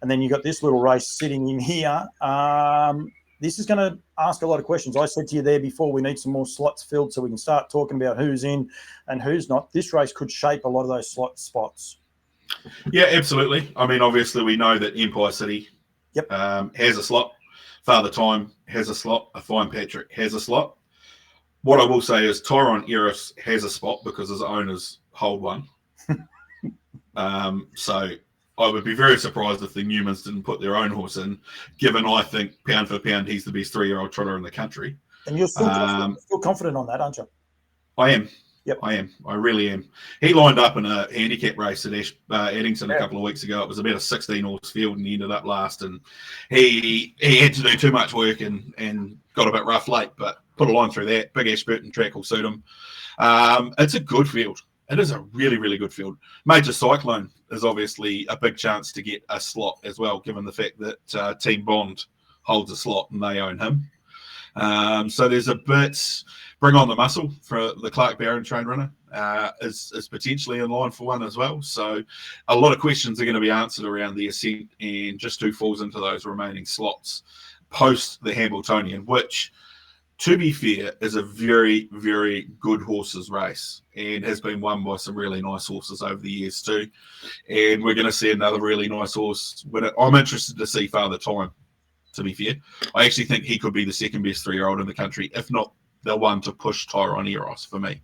and then you've got this little race sitting in here. This is going to ask a lot of questions. I said to you there before, we need some more slots filled so we can start talking about who's in and who's not. This race could shape a lot of those slot spots. Yeah, absolutely. I mean, obviously we know that Empire City has a slot. Father Time has a slot. A Fine Patrick has a slot. What I will say is Tyrone Eris has a spot because his owners hold one. So I would be very surprised if the Newmans didn't put their own horse in, given I think pound for pound he's the best 3-year-old trotter in the country. And you're still confident on that, aren't you? I am. Yep. I am. I really am. He lined up in a handicap race at Addington a couple of weeks ago. It was about a 16-horse field, and he ended up last. And he had to do too much work and got a bit rough late, but put a line through that. Big Ashburton track will suit him. It's a good field. It is a really, really good field. Major Cyclone is obviously a big chance to get a slot as well, given the fact that Team Bond holds a slot and they own him. So there's a bit. Bring on the Muscle for the Clark Barron train runner is potentially in line for one as well. So a lot of questions are going to be answered around the Ascent and just who falls into those remaining slots post the Hambletonian, which, to be fair, is a very, very good horses race and has been won by some really nice horses over the years too. And we're going to see another really nice horse. I'm interested to see Father Time to be fair. I actually think he could be the second best 3-year-old in the country, if not the one to push Tyrone Eros for me.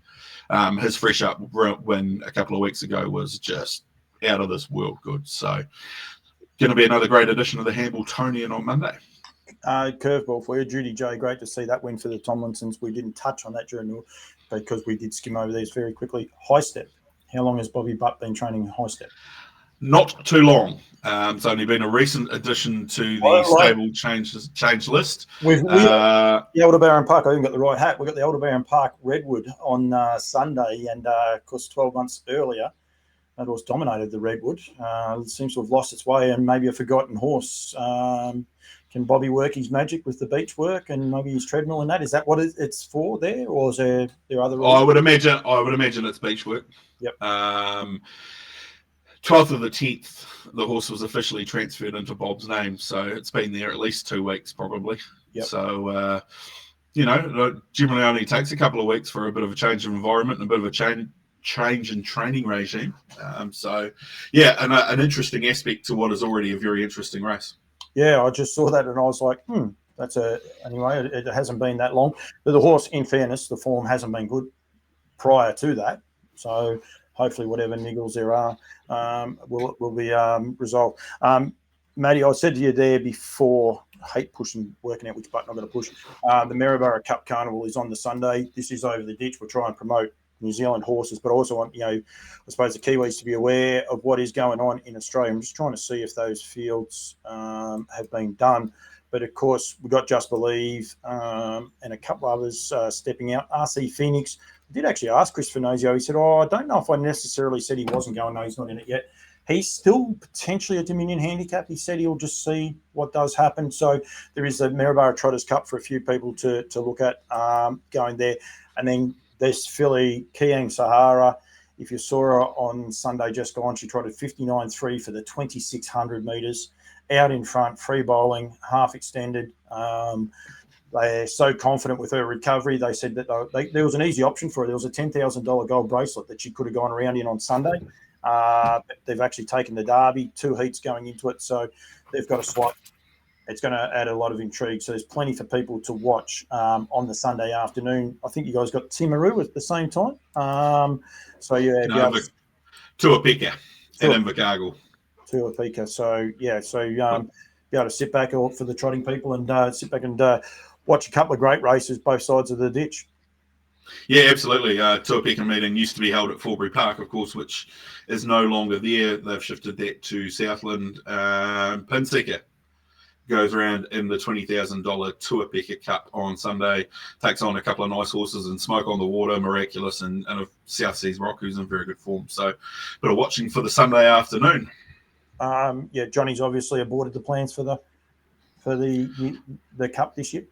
His fresh up win a couple of weeks ago was just out of this world good. So going to be another great addition to the Hambletonian on Monday. Curveball for you, Judy J. Great to see that win for the Tomlinsons. We didn't touch on that during because we did skim over these very quickly. High step. How long has Bobby Butt been training high step? Not too long. It's only been a recent addition to the stable change list. With the Aldebaran Park, I even got the right hat. We got the Aldebaran Park Redwood on Sunday, and of course, 12 months earlier, that horse dominated the Redwood. It seems to have lost its way, and maybe a forgotten horse. Can Bobby work his magic with the beach work and maybe his treadmill and that? Is that what it's for there, or is there other reasons? I would imagine it's beach work. Yep. 12th of the 10th, the horse was officially transferred into Bob's name, so it's been there at least 2 weeks probably. Yep. So, it generally only takes a couple of weeks for a bit of a change of environment and a bit of a change in training regime. An interesting aspect to what is already a very interesting race. Yeah, I just saw that and I was like, anyway, it hasn't been that long. But the horse, in fairness, the form hasn't been good prior to that. So hopefully whatever niggles there are will be resolved. Matty, I said to you there before, I hate working out which button I'm going to push. The Maryborough Cup Carnival is on the Sunday. This is over the ditch. We'll try and promote New Zealand horses, but I also want, I suppose the Kiwis to be aware of what is going on in Australia. I'm just trying to see if those fields have been done. But of course, we've got Just Believe and a couple others stepping out. RC Phoenix. I did actually ask Chris Finazio. He said, I don't know if I necessarily said he wasn't going. No, he's not in it yet. He's still potentially a Dominion handicap. He said he'll just see what does happen. So there is the Maryborough Trotters Cup for a few people to look at going there. And then this filly, Kiang Sahara, if you saw her on Sunday just gone, she trotted 59.3 for the 2,600 metres. Out in front, free bowling, half extended. They're so confident with her recovery. They said that there was an easy option for her. There was a $10,000 gold bracelet that she could have gone around in on Sunday. But they've actually taken the Derby, 2 heats going into it. So they've got a swap. It's going to add a lot of intrigue. So there's plenty for people to watch on the Sunday afternoon. I think you guys got Timaru at the same time. Tuapeka and Invercargill. Tuapeka. So be able to sit back for the trotting people and sit back and watch a couple of great races both sides of the ditch. Yeah, absolutely. Tuapeka meeting used to be held at Forbury Park, of course, which is no longer there. They've shifted that to Southland. Pinseka goes around in the $20,000 Tuapeka Cup on Sunday, takes on a couple of nice horses and Smoke on the Water, Miraculous, and a South Seas Rock, who's in very good form. So, bit of watching for the Sunday afternoon. Johnny's obviously aborted the plans for the Cup this year.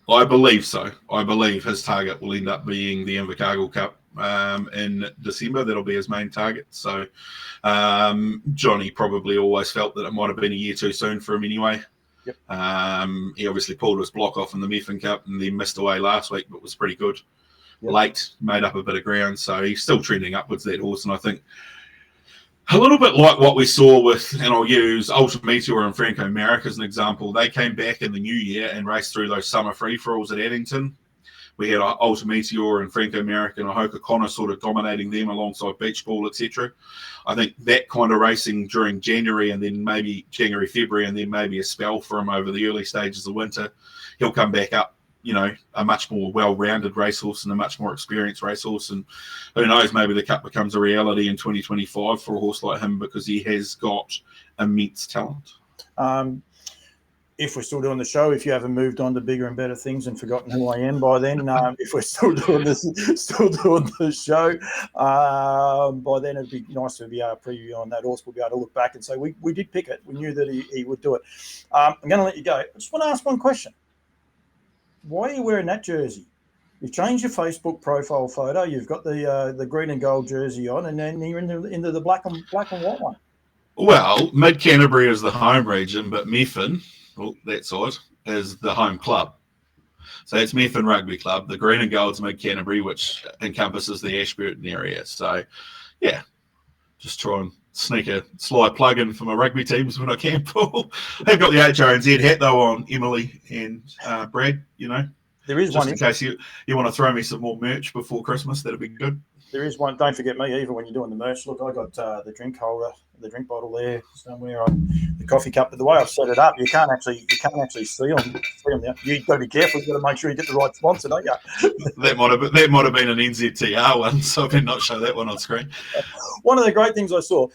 I believe so. I believe his target will end up being the Invercargill Cup in December. That'll be his main target. So, Johnny probably always felt that it might have been a year too soon for him anyway. Yep. He obviously pulled his block off in the Methven Cup and then missed away last week, but was pretty good. Yep. Late, made up a bit of ground, so he's still trending upwards, that horse. And I think a little bit like what we saw with, and I'll use Ultra Meteor and Franco Merrick as an example. They came back in the new year and raced through those summer free-for-alls at Addington. We had Ultra Meteor and Franco Merrick and Ahoka Connor sort of dominating them alongside Beach Ball, etc. I think that kind of racing during January and then maybe January, February, and then maybe a spell for him over the early stages of winter, he'll come back up, a much more well-rounded racehorse and a much more experienced racehorse. And who knows, maybe the Cup becomes a reality in 2025 for a horse like him because he has got immense talent. If we're still doing the show, if you haven't moved on to bigger and better things and forgotten who I am by then, if we're still doing the show, by then it'd be nice to be able to preview on that horse. We'll be able to look back and say we did pick it. We knew that he would do it. I'm going to let you go. I just want to ask one question. Why are you wearing that jersey? You've changed your Facebook profile photo. You've got the green and gold jersey on, and then you're into the black and white one. Well, Mid Canterbury is the home region, but Methven, that side, is the home club. So it's Methven Rugby Club. The green and gold's Mid Canterbury, which encompasses the Ashburton area. So, yeah, just try and sneak a sly plug in for my rugby teams when I can, Paul. I've got the HRNZ hat though on Emily and Brad, you know. There is just one in case you want to throw me some more merch before Christmas, that'd be good. There is one. Don't forget me either when you're doing the merch. Look, I got the drink holder, the drink bottle there somewhere on the coffee cup. But the way I've set it up, you can't actually see them. There. You've got to be careful. You've got to make sure you get the right sponsor, don't you? That might have been an NZTR one, so I better not show that one on screen. One of the great things I saw.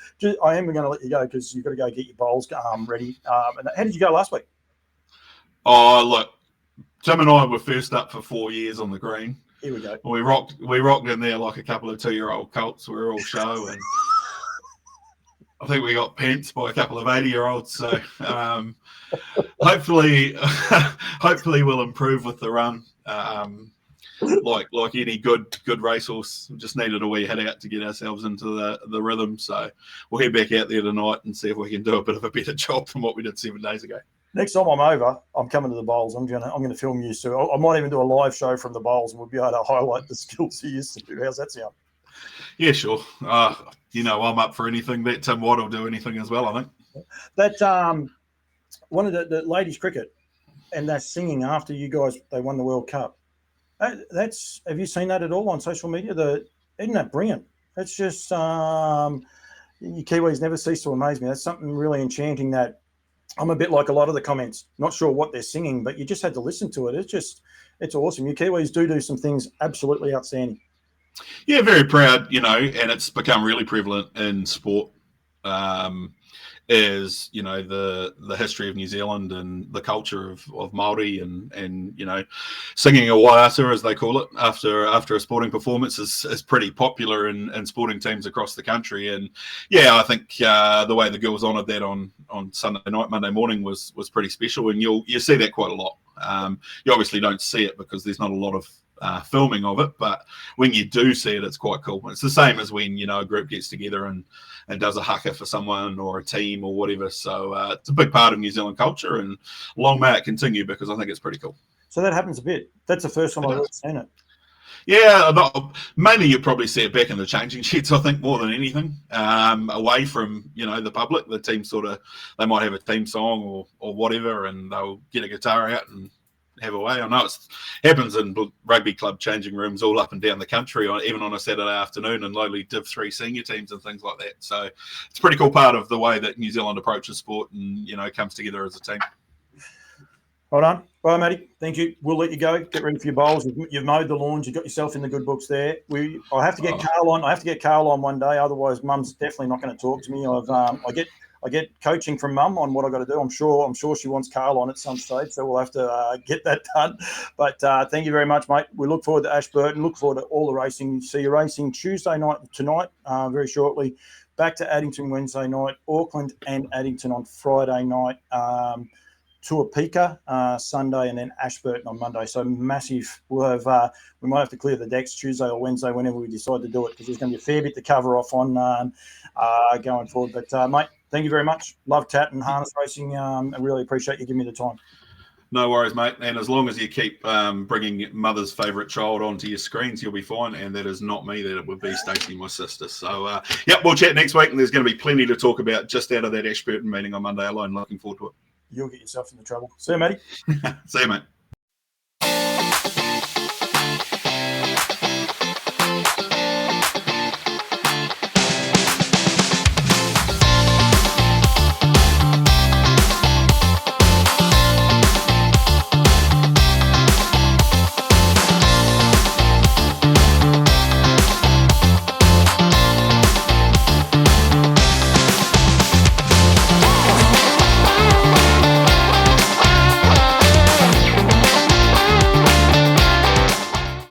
I am going to let you go because you've got to go get your bowls ready. And how did you go last week? Oh, look, Tim and I were first up for 4 years on the green. Here we go. We rocked in there like a couple of 2-year-old colts. We were all show, and I think we got pants by a couple of 80-year-olds. So hopefully we'll improve with the run. Like any good racehorse, just needed a wee head out to get ourselves into the rhythm. So we'll head back out there tonight and see if we can do a bit of a better job than what we did 7 days ago. Next time I'm over, I'm coming to the bowls. I'm gonna film you. So I might even do a live show from the bowls, and we'll be able to highlight the skills you used to do. How's that sound? Yeah, sure. I'm up for anything. That Tim White will do anything as well, I think. That one of the ladies cricket, and they're singing after you guys they won the World Cup. That's have you seen that at all on social media? Isn't that brilliant? It's just you Kiwis never cease to amaze me. That's something really enchanting that. I'm a bit like a lot of the comments, not sure what they're singing, but you just had to listen to it. It's awesome. You Kiwis do some things absolutely outstanding. Yeah, very proud, and it's become really prevalent in sport. Is the history of New Zealand and the culture of Māori and singing a waiata, as they call it, after a sporting performance is pretty popular in sporting teams across the country. And yeah, I think the way the girls honoured that on Sunday night, Monday morning was pretty special, and you see that quite a lot. You obviously don't see it because there's not a lot of filming of it, but when you do see it, it's quite cool. It's the same as when a group gets together and does a haka for someone or a team or whatever. So it's a big part of New Zealand culture, and long may it continue because I think it's pretty cool. So that happens a bit. That's the first time I've ever seen it. Yeah, mainly you probably see it back in the changing sheds, I think, more than anything. Away from, the public, the team they might have a theme song or whatever, and they'll get a guitar out and have a way. I know it happens in rugby club changing rooms all up and down the country, even on a Saturday afternoon, and lowly Div 3 senior teams and things like that. So it's a pretty cool part of the way that New Zealand approaches sport and, comes together as a team. Well done. Well, Matty, thank you. We'll let you go. Get ready for your bowls. You've mowed the lawns. You've got yourself in the good books there. I have to get Carl on. I have to get Carl on one day. Otherwise, Mum's definitely not going to talk to me. I get coaching from Mum on what I've got to do. I'm sure she wants Carl on at some stage, so we'll have to get that done. But thank you very much, mate. We look forward to Ashburton. Look forward to all the racing. See you racing Tuesday night tonight, very shortly. Back to Addington Wednesday night, Auckland and Addington on Friday night. Tuapeka Sunday, and then Ashburton on Monday. So massive. We'll have we might have to clear the decks Tuesday or Wednesday whenever we decide to do it, because there's going to be a fair bit to cover off on going forward. But mate, thank you very much. Love tat and harness racing. I really appreciate you giving me the time. No worries, mate. And as long as you keep bringing mother's favourite child onto your screens, you'll be fine. And that is not me. That it would be Stacey, my sister. So, we'll chat next week. And there's going to be plenty to talk about just out of that Ashburton meeting on Monday alone. Looking forward to it. You'll get yourself into trouble. See you, Matty. See you, mate.